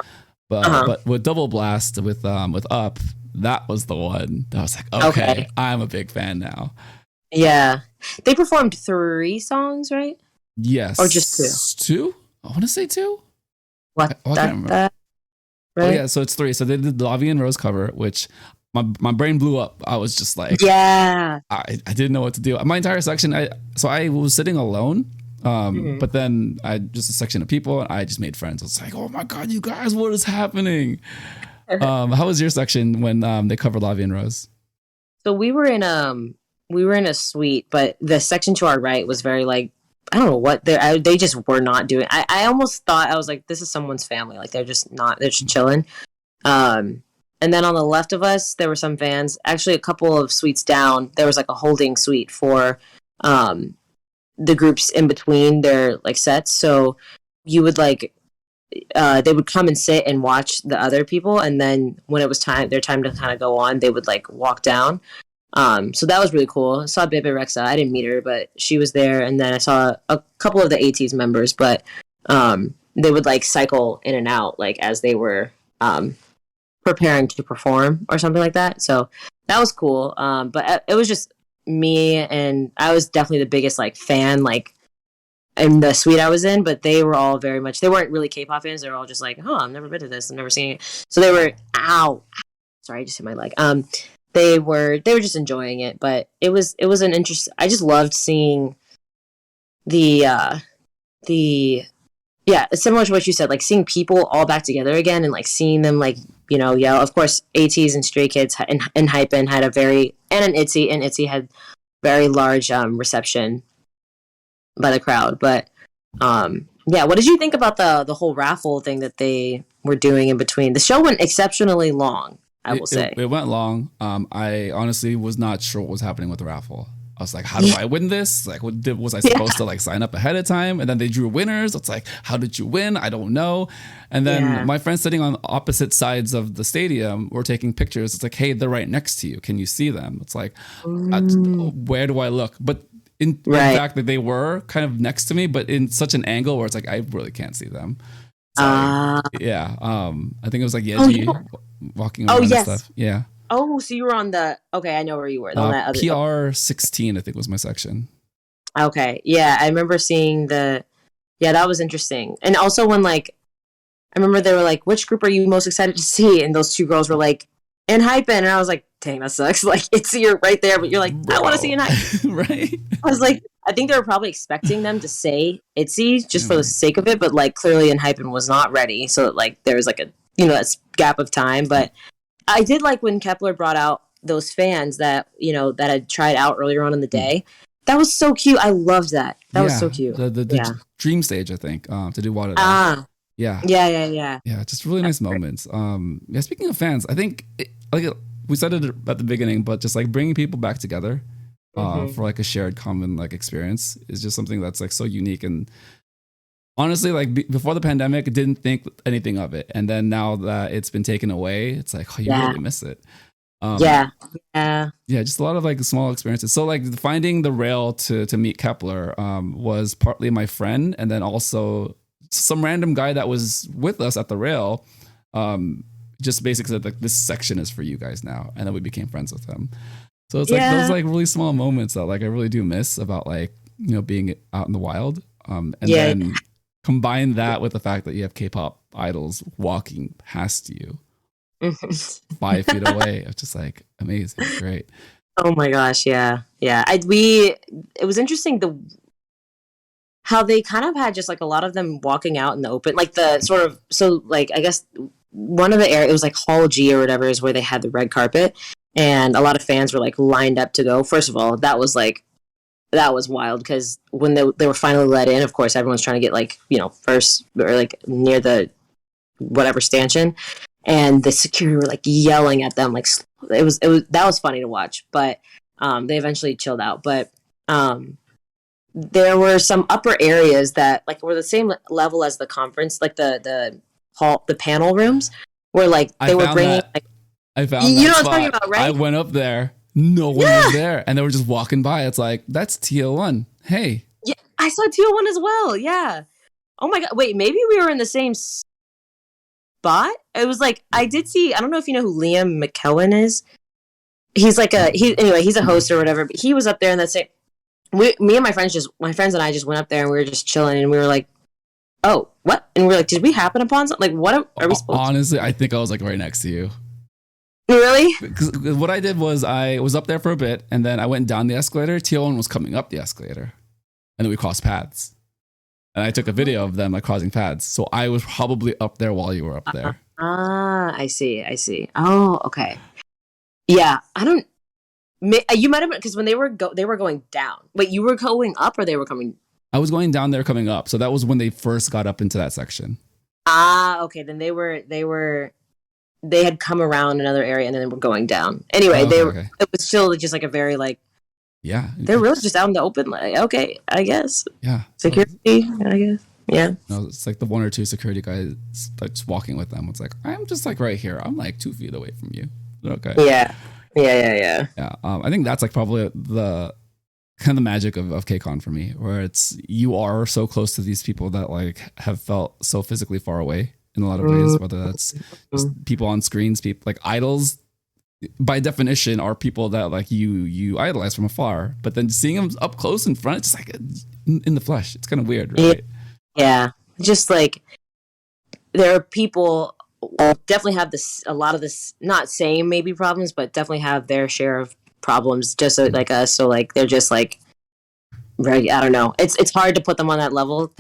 But with Double Blast with Up, that was the one that I was like, okay, I'm a big fan now. Yeah, they performed 3 songs, right? Yes, or just 2. 2. I want to say 2. What? I can't remember. Right? Oh yeah, so it's 3. So they did the Lavi and Rose cover, which my brain blew up. I was just like, yeah, I didn't know what to do. My entire section, I was sitting alone, but then just a section of people, and I just made friends. I was like, oh my god, you guys, what is happening? How was your section when they covered Lavi and Rose? So we were in a suite, but the section to our right was very like, I don't know what they just were not doing. I almost thought, I was like, this is someone's family. Like they're just chilling. And then on the left of us, there were some fans. Actually, a couple of suites down, there was like a holding suite for the groups in between their like sets. So you would like, they would come and sit and watch the other people, and then when it was their time to kind of go on, they would like walk down. So that was really cool. I saw Bebe Rexha. I didn't meet her, but she was there. And then I saw a couple of the ATEEZ members, but they would like cycle in and out like as they were preparing to perform or something like that. So that was cool. But it was just me, and I was definitely the biggest like fan like in the suite I was in, but they were all they weren't really K-pop fans. They were all just like, I've never been to this. I've never seen it. So they were, sorry, I just hit my leg. They were just enjoying it, but it was an interest. I just loved seeing the yeah, similar to what you said, like seeing people all back together again and like seeing them like, yell. Of course, ATs and Stray Kids and Hypen had and ITZY had very large reception by the crowd. But yeah, what did you think about the whole raffle thing that they were doing in between? The show went exceptionally long, I will say. It went long. I honestly was not sure what was happening with the raffle. I was like, how do I win this? Like, was I supposed to like sign up ahead of time? And then they drew winners. It's like, how did you win? I don't know. And then my friends sitting on opposite sides of the stadium were taking pictures. It's like, hey, they're right next to you. Can you see them? It's like, where do I look? But in fact, that they were kind of next to me, but in such an angle where it's like, I really can't see them. So, I think it was like Yeji walking around and stuff. Yeah. Oh, so you were on okay, I know where you were. On that other PR16, I think was my section. Okay. Yeah, I remember seeing that was interesting. And also when like, I remember they were like, which group are you most excited to see? And those two girls were like, and Hypen. And I was like, dang, that sucks. Like, you're right there, but you're like, I want to see Hypen. Right. I was like, I think they were probably expecting them to say ITZY just for the sake of it, but like clearly Hypen was not ready. So like there was like a, that gap of time. But I did like when Kep1er brought out those fans that, that had tried out earlier on in the day. That was so cute. I loved that. That was so cute. The dream stage, I think, to do water. Yeah. Yeah. Yeah, just really nice moments. Speaking of fans, I think we said it at the beginning, but just like bringing people back together for like a shared common like experience is just something that's like so unique. And honestly, like before the pandemic, I didn't think anything of it, and then now that it's been taken away, it's like, oh, you really miss it. Just a lot of like small experiences. So like finding the rail to meet Kep1er was partly my friend, and then also some random guy that was with us at the rail just basically said like, this section is for you guys now, and then we became friends with him. So it's like those like really small moments that like I really do miss about like being out in the wild, and then combine that with the fact that you have K-pop idols walking past you 5 feet away. It's just like amazing, great. Oh my gosh, yeah. It was interesting how they kind of had just like a lot of them walking out in the open, like the sort of, so like I guess one of the it was like Hall G or whatever is where they had the red carpet, and a lot of fans were like lined up to go. First of all, that was wild because when they were finally let in, of course everyone's trying to get like first or like near the whatever stanchion, and the security were like yelling at them, like it was that was funny to watch. But they eventually chilled out. But there were some upper areas that like were the same level as the conference, like the hall, the panel rooms, where like they were bringing like, I found you know what I'm talking about, right? I went up there, no one was there, and they were just walking by. It's like, that's TL1. Hey, yeah, I saw TL1 as well. Yeah. Oh my god, wait, maybe we were in the same spot. It was like I did see. I don't know if you know who Liam McKellen is. He's like he's a host or whatever. But he was up there in that same. Me and my friends and I just went up there and we were just chilling and we were like, oh, what? And we were like, did we happen upon something? Like, what are we supposed honestly, I think I was like right next to you. Really? Because what I did was I was up there for a bit and then I went down the escalator. TL1 was coming up the escalator and then we crossed paths. And I took a video of them like crossing paths. So I was probably up there while you were up there. I see. Oh, okay. Yeah, I don't. You might have been because when they were going down. Wait, you were going up or they were coming? I was going down there, coming up. So that was when they first got up into that section. Okay. Then they had come around another area and then were going down. Anyway, it was still just like a very like. Yeah. They're really just out in the open. Like, okay, I guess. Yeah. Security, I guess. Yeah. No, it's like the one or two security guys just walking with them. It's like, I'm just like right here. I'm like 2 feet away from you. Okay. Yeah. Yeah. I think that's like probably the kind of the magic of KCON for me, where it's you are so close to these people that like have felt so physically far away in a lot of ways, whether that's just people on screens, people like idols by definition are people that like you idolize from afar, but then seeing them up close in front, it's like in the flesh. It's kind of weird, right? Yeah. Just like there are people definitely have a lot of this, not same maybe problems, but definitely have their share of problems just like us. So like they're just like, right, I don't know. It's hard to put them on that level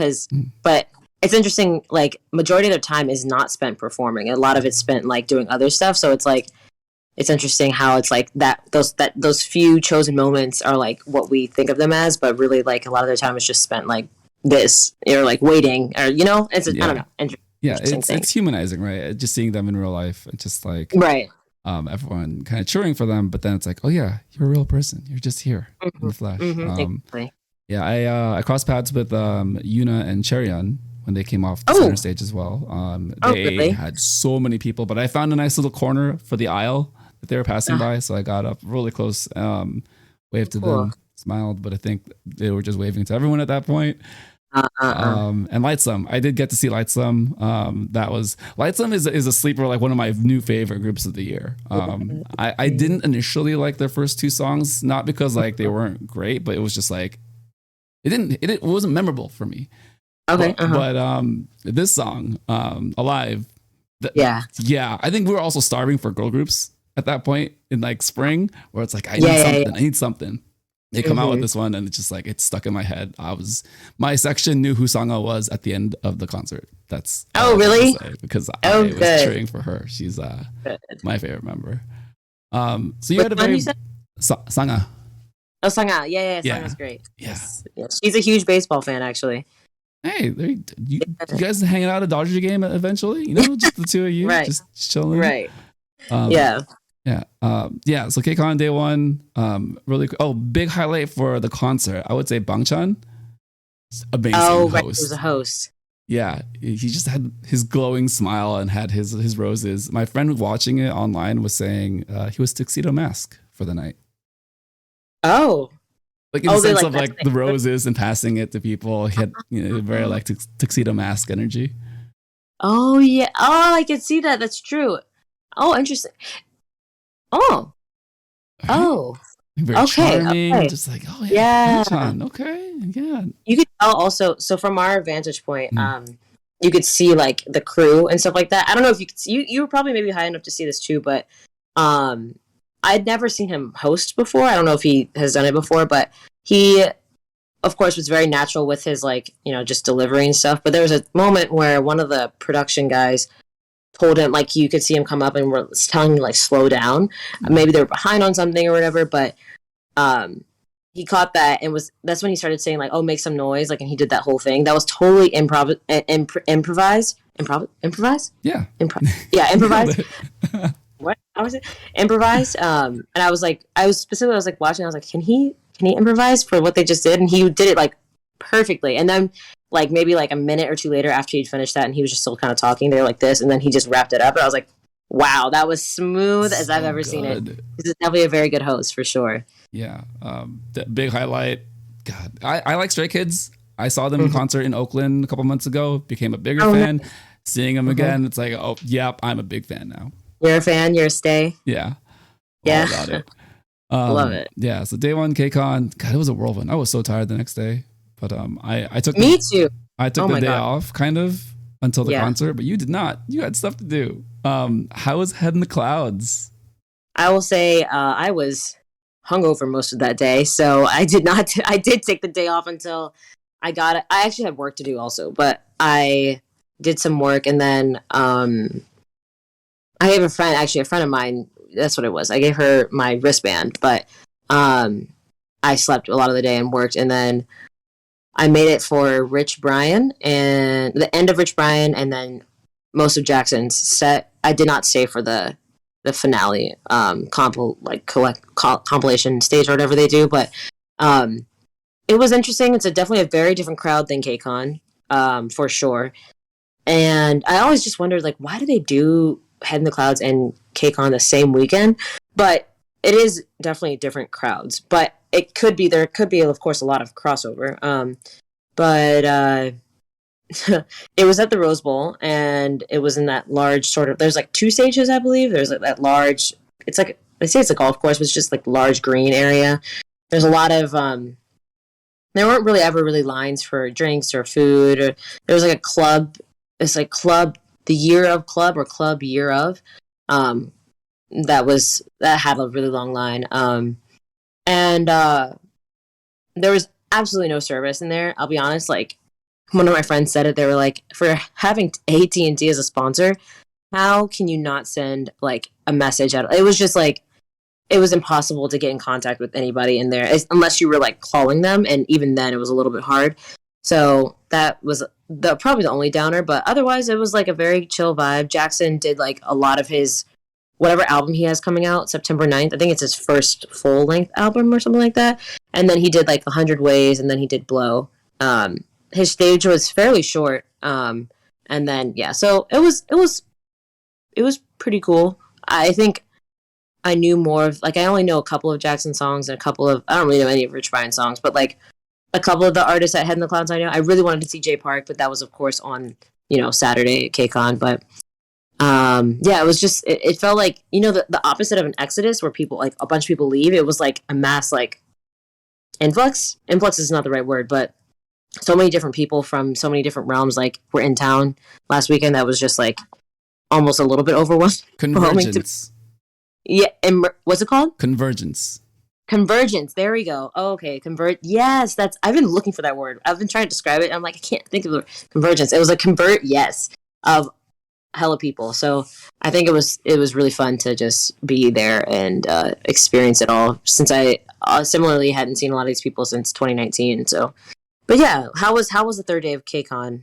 but it's interesting. Like majority of their time is not spent performing. A lot of it's spent like doing other stuff. So it's like it's interesting how it's like those few chosen moments are like what we think of them as, but really like a lot of their time is just spent like this or like waiting or it's I don't know. It's humanizing, right? Just seeing them in real life and just like right. Everyone kind of cheering for them, but then it's like, oh yeah, you're a real person. You're just here in the flesh. Exactly. Yeah, I crossed paths with Yuna and Cheryeon when they came off the center stage as well. They really? had so many people, but I found a nice little corner for the aisle that they were passing by, so I got up really close, waved to them, smiled, but I think they were just waving to everyone at that point. And Lightsum, I did get to see Lightsum. Lightsum is a sleeper, like one of my new favorite groups of the year. I didn't initially like their first two songs, not because like they weren't great, but it was just like it wasn't memorable for me. Okay. But this song, Alive, I think we were also starving for girl groups at that point in like spring, where it's like I need something. They come out with this one, and it's just like it's stuck in my head. My section knew who Sangha was at the end of the concert. That's really because I was cheering for her. She's my favorite member. So you had a very Sangha. Oh, Sangha, Sangha's great. Yes, she's a huge baseball fan, actually. Hey, you guys hanging out at a Dodger game eventually? Just the two of you, right? Just chilling, right? So KCON day one, really. Big highlight for the concert. I would say Bangchan, amazing host. Right, he was a host. Yeah, he just had his glowing smile and had his roses. My friend watching it online was saying he was tuxedo mask for the night. Oh, like in the sense of like the roses and passing it to people. He had very like tuxedo mask energy. Oh yeah. Oh, I can see that. That's true. Oh, interesting. Oh. Very charming. Just like, okay, yeah. You could tell also. So from our vantage point, you could see like the crew and stuff like that. I don't know if you could see. You were probably maybe high enough to see this too, but I'd never seen him host before. I don't know if he has done it before, but he, of course, was very natural with his like just delivery and stuff. But there was a moment where one of the production guys told him, like, you could see him come up and was telling him, like, slow down. Maybe they were behind on something or whatever, but he caught that and that's when he started saying, like, oh, make some noise, like, and he did that whole thing. That was totally improvised. Improvised? Yeah. Improvised. What? How was it? Improvised. And I was like watching, I was like, can he improvise for what they just did? And he did it, like, perfectly. And then like maybe like a minute or two later after he'd finished that and he was just still kind of talking, they were like this, and then he just wrapped it up, and I was like, wow, that was smooth as I've ever seen it. This is definitely a very good host for sure. Yeah. The big highlight. God, I like Stray Kids. I saw them in concert in Oakland a couple months ago, became a bigger fan. Seeing them again, it's like, oh, yep, I'm a big fan now. You're a fan, you're a stay. Yeah. Yeah. All about it. Love it. Yeah. So day one, KCON. God, it was a whirlwind. I was so tired the next day. But I took me too. I took the day off kind of until the concert, but you did not. You had stuff to do. How was Head in the Clouds? I will say I was hungover most of that day, so I did not. I did take the day off until I got it. I actually had work to do also, but I did some work, and then I gave a friend of mine. That's what it was. I gave her my wristband, but I slept a lot of the day and worked, and then I made it for Rich Brian and the end of Rich Brian, and then most of Jackson's set. I did not stay for the finale compilation stage or whatever they do, but it was interesting. It's definitely a very different crowd than KCON, for sure. And I always just wondered, like, why do they do Head in the Clouds and KCON the same weekend? But it is definitely different crowds. But there could be, of course, a lot of crossover. But it was at the Rose Bowl, and it was in that large sort of, there's like two stages, I believe. There's like that large, it's like, they say it's a golf course, but it's just like large green area. There's a lot of, there weren't really ever really lines for drinks or food. Or there was like a club, it's like club, the year of club or club year of, that had a really long line. And there was absolutely no service in there. I'll be honest, like, one of my friends said it. They were like, for having AT&T as a sponsor, how can you not send like a message out? It was just like, it was impossible to get in contact with anybody in there unless you were like calling them. And even then it was a little bit hard. So that was probably the only downer, but otherwise it was like a very chill vibe. Jackson did like a lot of his, whatever album he has coming out September 9th. I think it's his first full length album or something like that. And then he did like 100 Ways, and then he did Blow. His stage was fairly short. And then, yeah, so it was pretty cool. I think I knew more of, like, I only know a couple of Jackson songs and a couple of, I don't really know any of Rich Brian songs, but like a couple of the artists at Head in the Clouds I know. I really wanted to see Jay Park, but that was of course on, Saturday at KCON. But yeah, it was just, it felt like, the opposite of an exodus where people, like a bunch of people leave. It was like a mass, like, influx is not the right word, but so many different people from so many different realms like were in town last weekend. That was just like almost a little bit overwhelming. Convergence. Yeah, and what's it called? Convergence. There we go. Oh, okay, yes, I've been looking for that word. I've been trying to describe it. I'm like, I can't think of the convergence. It was a of hella people. So I think it was really fun to just be there and experience it all, since I similarly hadn't seen a lot of these people since 2019. So, but yeah, how was the third day of KCON?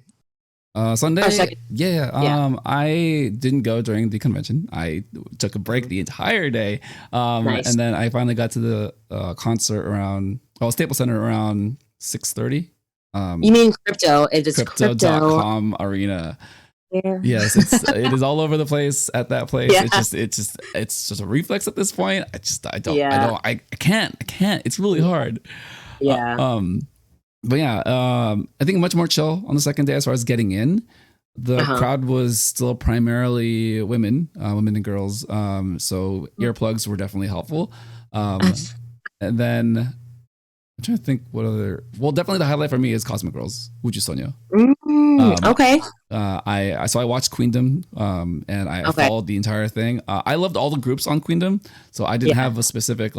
Sunday, yeah. I didn't go during the convention. I took a break the entire day, Nice. And then I finally got to the concert around Staples Center around 6:30. You mean crypto? It is Crypto.com arena. Yeah. Yes, it is all over the place at that place. Yeah. It's just a reflex at this point. I can't. It's really hard. Yeah. But yeah, I think much more chill on the second day as far as getting in. The crowd was still primarily women and girls. So earplugs were definitely helpful. And then I'm trying to think what other. Well, definitely the highlight for me is Cosmic Girls, Woosung. Okay. I watched Queendom, and I followed the entire thing. I loved all the groups on Queendom, so I didn't have a specific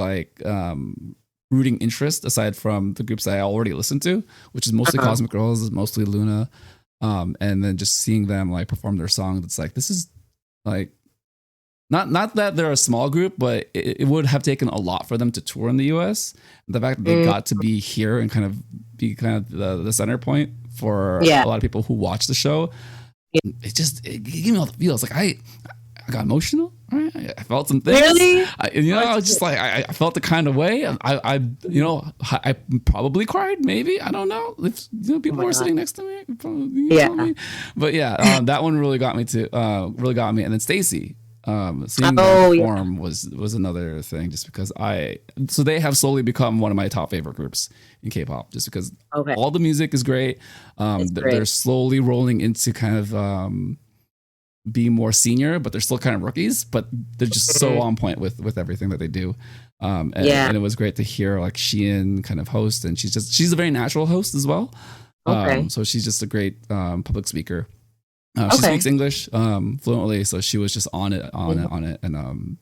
rooting interest aside from the groups that I already listened to, which is mostly Cosmic Girls, mostly Luna, and then just seeing them like perform their song. It's like, this is like not that they're a small group, but it would have taken a lot for them to tour in the US. The fact that they got to be here and kind of be the center point for a lot of people who watch the show, it gave me all the feels. Like I got emotional. Right? I felt some things. Really? I was just like, I felt the kind of way. I probably cried. Maybe, I don't know. If people were sitting next to me, probably, But yeah, that one really got me And then Stacy, seeing them perform was another thing. Just because so they have slowly become one of my top favorite groups in K-pop. Just because all the music is great. They're slowly rolling into kind of. Be more senior, but they're still kind of rookies, but they're just so on point with everything that they do. And it was great to hear like Sheehan kind of host, and she's a very natural host as well. So she's just a great public speaker. She speaks English fluently, so she was just on it. And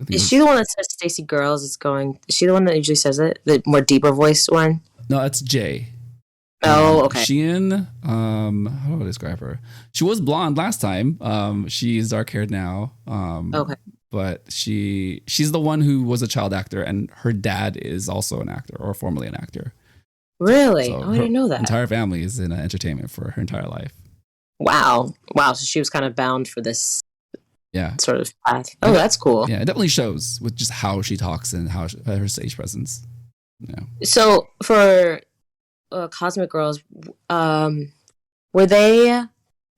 is she the one that says Stacey Girls is going? Is she the one that usually says it? The more deeper voiced one? No, that's Jay. Oh, okay. Sheehan, how do I describe her? She was blonde last time. She's dark haired now. But she's the one who was a child actor, and her dad is also an actor, or formerly an actor. Really? So I didn't know that. Entire family is in entertainment for her entire life. Wow. So she was kind of bound for this. Sort of path. Oh, that's cool. Yeah, it definitely shows with just how she talks and how her stage presence. Yeah. So for Cosmic Girls, were they,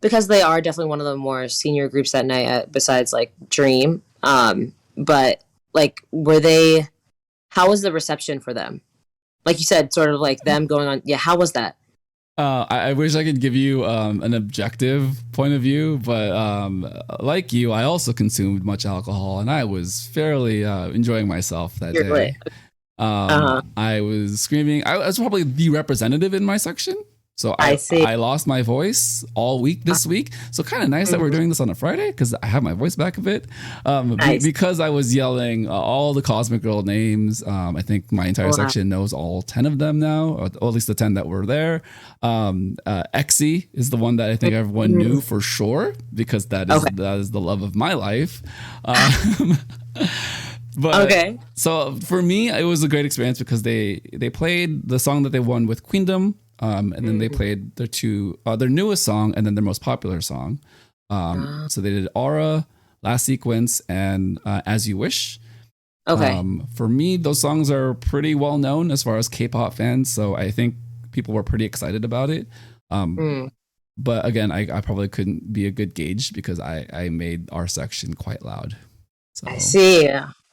because they are definitely one of the more senior groups that night besides like Dream, but like how was the reception for them? Like you said, sort of like them going on, how was that? I wish I could give you an objective point of view, but like you, I also consumed much alcohol, and I was fairly enjoying myself that day. I was screaming. I was probably the representative in my section. So I see. I lost my voice all week this week. So kind of nice that we're doing this on a Friday because I have my voice back a bit. Nice. Because I was yelling all the Cosmic Girl names. I think my entire section knows all 10 of them now, or at least the 10 that were there. Exy is the one that I think everyone knew for sure because that is the love of my life. But so for me, it was a great experience because they played the song that they won with Queendom. And then they played their newest song and then their most popular song. So they did Aura, Last Sequence, and As You Wish. Okay. For me, those songs are pretty well known as far as K-pop fans, so I think people were pretty excited about it. But again, I probably couldn't be a good gauge because I made our section quite loud. So. I see.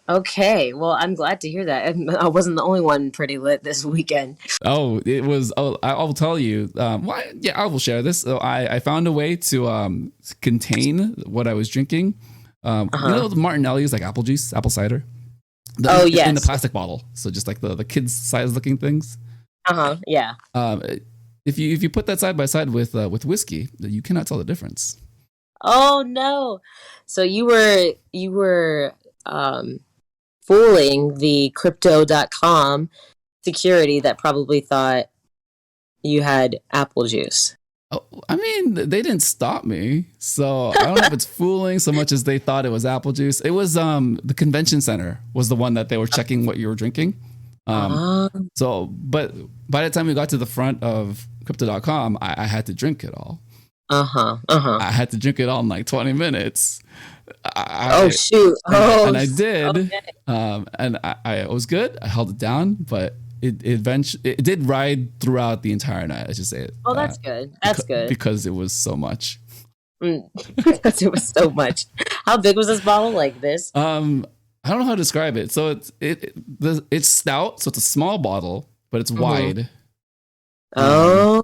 Okay, well, I'm glad to hear that. I wasn't the only one pretty lit this weekend. Oh, it was. Oh, I will tell you. I will share this. So I found a way to contain what I was drinking. You know, the Martinelli's like apple juice, apple cider. Yes. In the plastic bottle. So just like the kids' size looking things. Yeah. If you put that side by side with whiskey, you cannot tell the difference. Oh no! So you were fooling the crypto.com security that probably thought you had apple juice. Oh, I mean, they didn't stop me, so I don't know if it's fooling so much as they thought it was apple juice. It was the convention center was the one that they were checking what you were drinking. So, but by the time we got to the front of crypto.com, I had to drink it all. I had to drink it all in like 20 minutes. Shoot! And I did. Okay. And I was good. I held it down, but it eventually it did ride throughout the entire night. I should say it. Oh, that's good. That's good because it was so much. Because it was so much. How big was this bottle? Like this? I don't know how to describe it. So it's stout, so it's a small bottle, but it's wide. Yeah,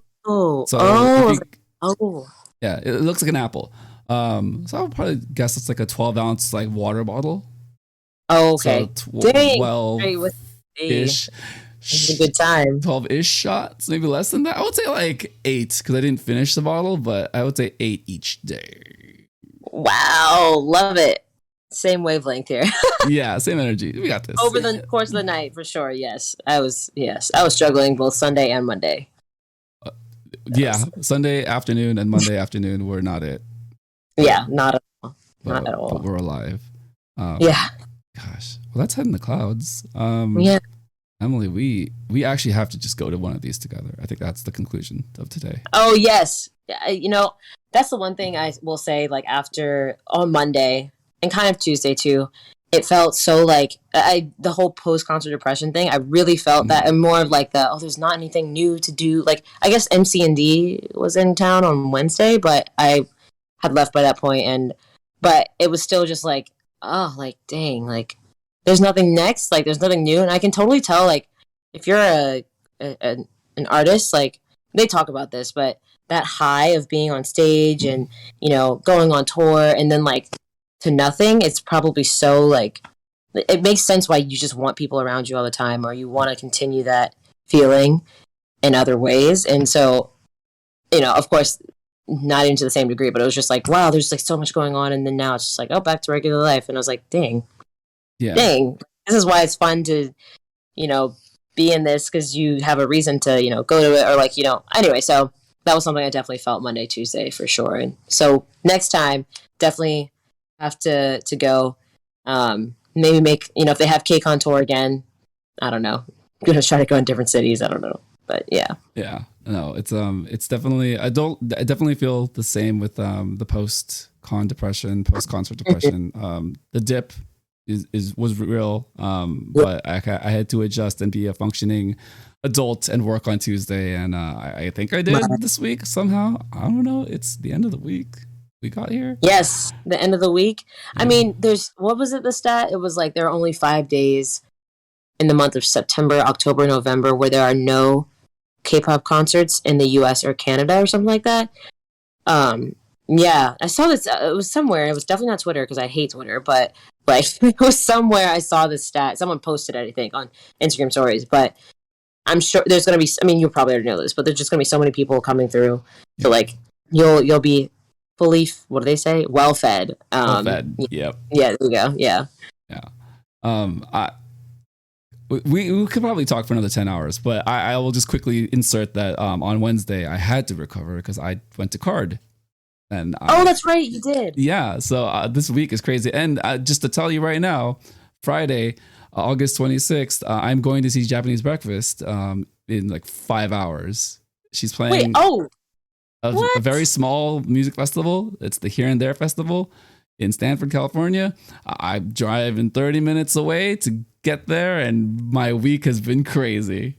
it looks like an apple. So I would probably guess it's like a 12-ounce like water bottle. Oh, okay. So 12-ish. It's a good time. 12-ish shots, maybe less than that. I would say like 8 because I didn't finish the bottle, but I would say 8 each day. Wow, love it. Same wavelength here. Yeah, same energy. We got this. Over the course of the night, for sure. Yes, I was struggling both Sunday and Monday. Sunday afternoon and Monday afternoon were not it. Yeah, not at all. Not at all. But we're alive. Yeah. Gosh. Well, let's head in the clouds. Yeah. Emily, we actually have to just go to one of these together. I think that's the conclusion of today. Oh, yes. You know, that's the one thing I will say, like, on Monday and kind of Tuesday, too, it felt so like the whole post-concert depression thing. I really felt that, and more of like there's not anything new to do. Like, I guess MC&D was in town on Wednesday, but I had left by that point, but it was still just like, oh, like, dang, like, there's nothing next, like, there's nothing new, and I can totally tell, like, if you're an artist, like, they talk about this, but that high of being on stage and, you know, going on tour and then, like, to nothing, it's probably so, like, it makes sense why you just want people around you all the time, or you want to continue that feeling in other ways, and so, you know, of course, not even to the same degree, but it was just like, wow, there's like so much going on, and then now it's just like, oh, back to regular life, and I was like, dang, this is why it's fun to, you know, be in this, because you have a reason to, you know, go to it, or like, you know, anyway, so that was something I definitely felt Monday, Tuesday for sure, and so next time, definitely have to go, maybe make, you know, if they have KCON tour again, I don't know, I'm gonna try to go in different cities, I don't know, but yeah. No, it's definitely, I definitely feel the same with the post-concert depression. The dip was real, but I had to adjust and be a functioning adult and work on Tuesday, and I think I did this week somehow. I don't know. It's the end of the week. We got here. Yes, the end of the week. Yeah. I mean, what was it? The stat? It was like there are only 5 days in the month of September, October, November where there are no K-pop concerts in the US or Canada or something like that. Yeah, I saw this. It was somewhere. It was definitely not Twitter because I hate Twitter, but like it was somewhere I saw this stat. Someone posted it, I think, on Instagram stories. But I'm sure there's gonna be. I mean, you probably already know this, but there's just gonna be so many people coming through. So like, you'll be fully. What do they say? Well fed. Well fed. Yep. Yeah. There you go. Yeah. Yeah. We could probably talk for another 10 hours, but I will just quickly insert that on Wednesday I had to recover because I went to card. And that's right, you did. Yeah, so this week is crazy. And just to tell you right now, Friday, August 26th, I'm going to see Japanese Breakfast in like 5 hours. She's playing a very small music festival. It's the Here and There Festival in Stanford, California. I'm driving 30 minutes away to get there, and my week has been crazy.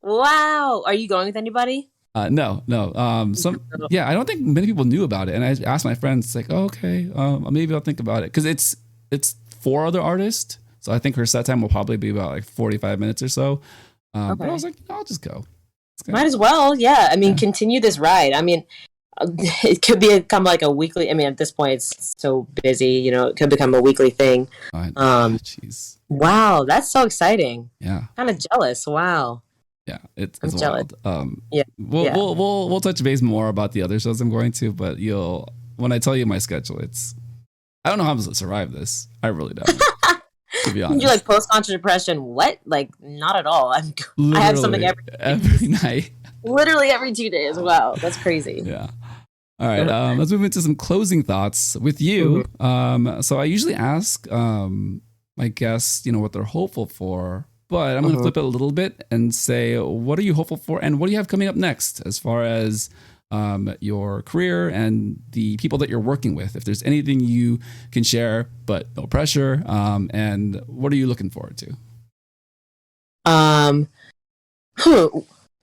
Wow. Are you going with anybody? No. I don't think many people knew about it. And I asked my friends, like, oh, okay, maybe I'll think about it. Because it's 4 other artists. So I think her set time will probably be about like 45 minutes or so. But I was like, I'll just go. Might as well. Yeah. I mean, continue this ride. I mean, it could become like a weekly. I mean, at this point, it's so busy, it could become a weekly thing. Jeez. Wow. That's so exciting. Yeah. Kind of jealous. Wow. Yeah, it's wild. We'll touch base more about the other shows I'm going to, but when I tell you my schedule, I don't know how I'm gonna survive this. I really don't. To be honest, you're like post-concert depression. What? Like, not at all. I have something every night. Literally every 2 days. Wow, that's crazy. Yeah. All right. Let's move into some closing thoughts with you. Mm-hmm. So I usually ask my guests, what they're hopeful for. But I'm going to flip it a little bit and say, what are you hopeful for? And what do you have coming up next as far as your career and the people that you're working with? If there's anything you can share, but no pressure. And what are you looking forward to?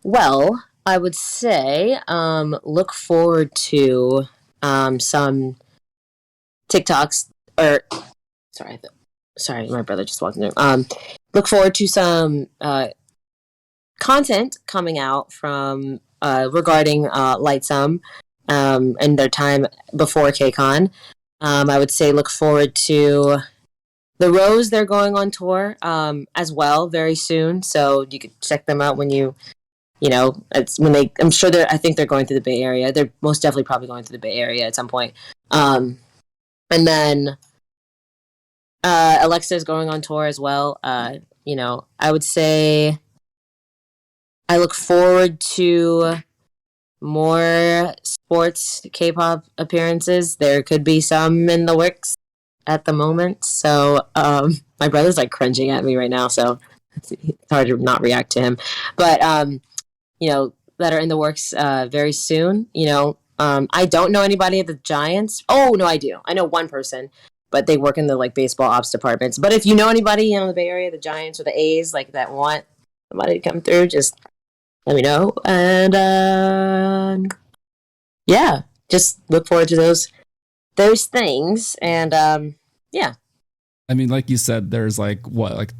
Well, I would say look forward to some TikToks or sorry, my brother just walked in there. Look forward to some content coming out from regarding Lightsum and their time before KCON. I would say look forward to the Rose. They're going on tour as well very soon, so you could check them out when it's when they. I'm sure I think they're going through the Bay Area. They're most definitely probably going through the Bay Area at some point. And then Alexa is going on tour as well. I would say I look forward to more sports K-pop appearances. There could be some in the works at the moment. So my brother's like cringing at me right now, so it's hard to not react to him. But that are in the works very soon. I don't know anybody at the Giants. Oh no, I do. I know one person, but they work in the like baseball ops departments. But if you know anybody in the Bay Area, the Giants or the A's, like that want somebody to come through, just let me know. And just look forward to those things. And yeah. I mean, like you said, there's like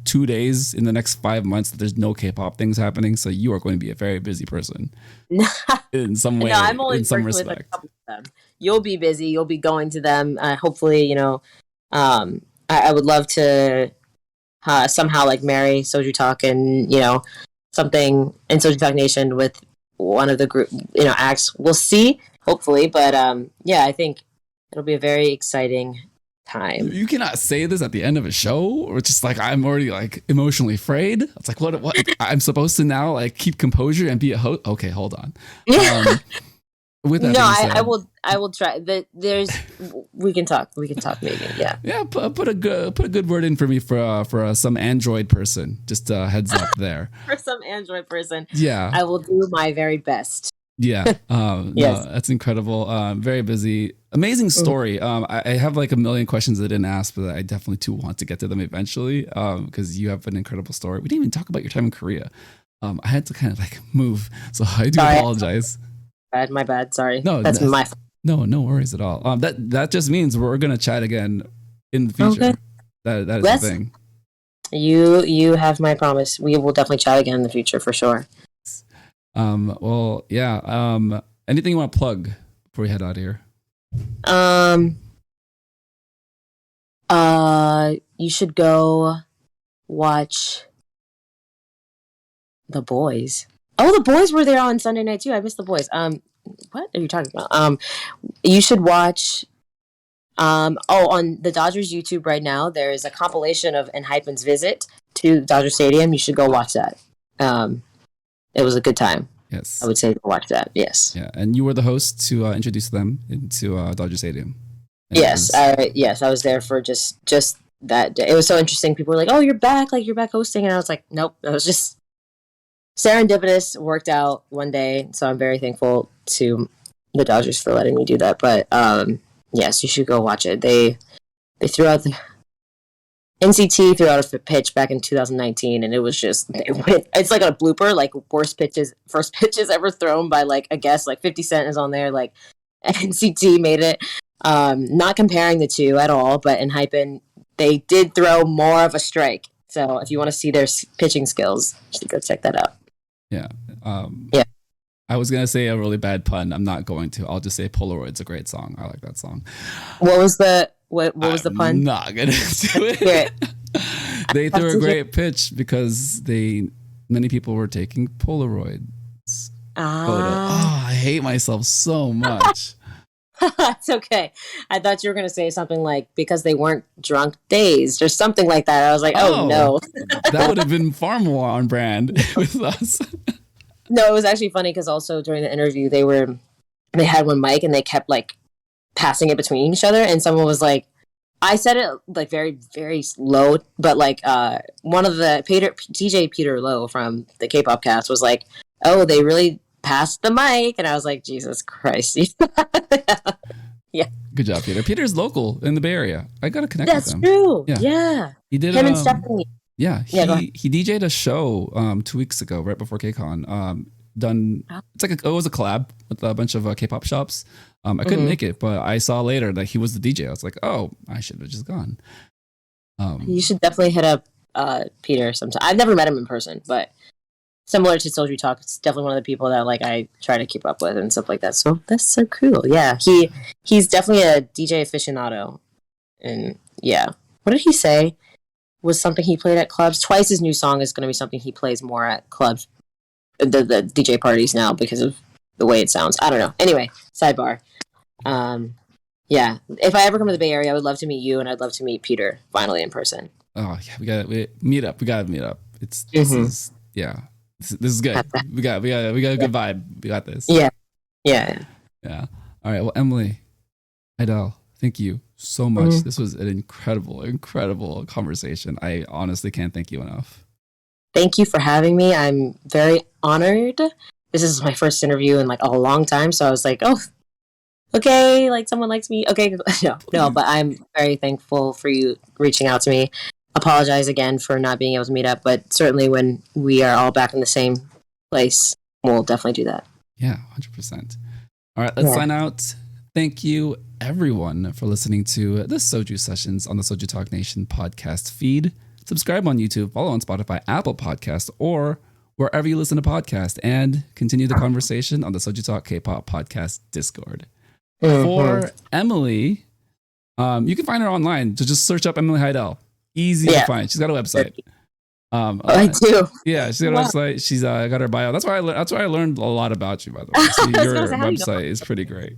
2 days in the next 5 months that there's no K-pop things happening. So you are going to be a very busy person in some way. No, I'm only in some respect. With a couple of them. You'll be busy. You'll be going to them. Hopefully, I would love to somehow like marry Soju Talk and something in Soju Talk Nation with one of the group acts. We'll see. Hopefully, but I think it'll be a very exciting time. You cannot say this at the end of a show, or just like I'm already like emotionally afraid. It's like what I'm supposed to now like keep composure and be a host. Okay, hold on. With that I will try. We can talk maybe. Yeah. Yeah. Put a good word in for me for some Android person. Just a heads up there. For some Android person. Yeah. I will do my very best. Yeah. Yes. No, that's incredible. Very busy. Amazing story. I have like a million questions I didn't ask, but I definitely too want to get to them eventually. Because you have an incredible story. We didn't even talk about your time in Korea. I had to kind of like move, so I do apologize. My bad. Sorry. No, that's my fault. No worries at all. That just means we're gonna chat again in the future. Okay. That is the thing. You have my promise. We will definitely chat again in the future for sure. Well, yeah. Anything you want to plug before we head out of here? You should go watch The Boys. Oh, the Boys were there on Sunday night too. I missed the Boys. What are you talking about? You should watch. On the Dodgers YouTube right now, there is a compilation of Enhypen's visit to Dodger Stadium. You should go watch that. It was a good time. Yes, I would say watch that. Yes. Yeah, and you were the host to introduce them into Dodger Stadium. And yes, I was there for just that day. It was so interesting. People were like, "Oh, you're back! Like you're back hosting," and I was like, "Nope." It was just serendipitous. Worked out one day, so I'm very thankful to the Dodgers for letting me do that. But yes, you should go watch it. They threw out the NCT threw out a pitch back in 2019, and it was just it's like a blooper, like first pitches ever thrown by like a guest. Like 50 Cent is on there. Like NCT made it. Not comparing the two at all, but in Hypen, they did throw more of a strike. So if you want to see their pitching skills, you should go check that out. Yeah. Yeah. I was going to say a really bad pun. I'm not going to. I'll just say Polaroid's a great song. I like that song. What was the the pun? I'm not going to do it. They threw a great pitch because many people were taking Polaroids. Oh, I hate myself so much. That's okay. I thought you were going to say something like because they weren't drunk dazed or something like that. I was like, oh no. That would have been far more on brand with us. No, it was actually funny because also during the interview they had one mic and they kept like passing it between each other, and someone was like, I said it like very, very low, but like one of the DJ Peter Lowe from the Kpop cast was like, oh, they really passed the mic, and I was like, Jesus Christ. Yeah. Good job, Peter. Peter's local in the Bay Area. I got to connect with him. That's true. Yeah. He did him and Stephanie. Yeah, he DJ'd a show 2 weeks ago, right before KCON. It's like it was a collab with a bunch of K-pop shops. I couldn't make it, but I saw later that he was the DJ. I was like, oh, I should have just gone. You should definitely hit up Peter sometime. I've never met him in person, but similar to Soju Talk, it's definitely one of the people that like I try to keep up with and stuff like that. So that's so cool. Yeah, he's definitely a DJ aficionado, and yeah, what did he say? Was something he played at clubs. Twice his new song is going to be something he plays more at clubs, the DJ parties now because of the way it sounds. I don't know. Anyway, sidebar. Yeah, if I ever come to the Bay Area, I would love to meet you, and I'd love to meet Peter finally in person. Oh yeah, we gotta meet up. We gotta meet up. This is good. We got a good vibe. We got this. Yeah. All right. Well, Emily Haydel, thank you so much. This was an incredible conversation. I honestly can't thank you enough. Thank you for having me. I'm very honored. This is my first interview in like a long time, so I was like, oh, okay, like someone likes me. Okay, no, but I'm very thankful for you reaching out to me. Apologize again for not being able to meet up, but certainly when we are all back in the same place, we'll definitely do that. Yeah, 100%. All right, let's sign out. Thank you, everyone, for listening to the Soju Sessions on the Soju Talk Nation podcast feed. Subscribe on YouTube, follow on Spotify, Apple Podcasts, or wherever you listen to podcasts, and continue the conversation on the Soju Talk K-pop podcast Discord. For Emily, you can find her online. So just search up Emily Haydel. Easy to find. She's got a website. I do. Yeah, she's got a website. She's got her bio. That's why I learned a lot about you, by the way. So your website is pretty great.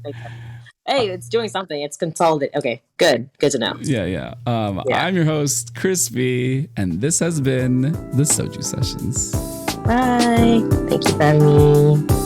Hey, it's doing something. It's consolidated. Okay, good to know. Yeah. I'm your host, Crispy, and this has been the Soju Sessions. Bye. Thank you for having me.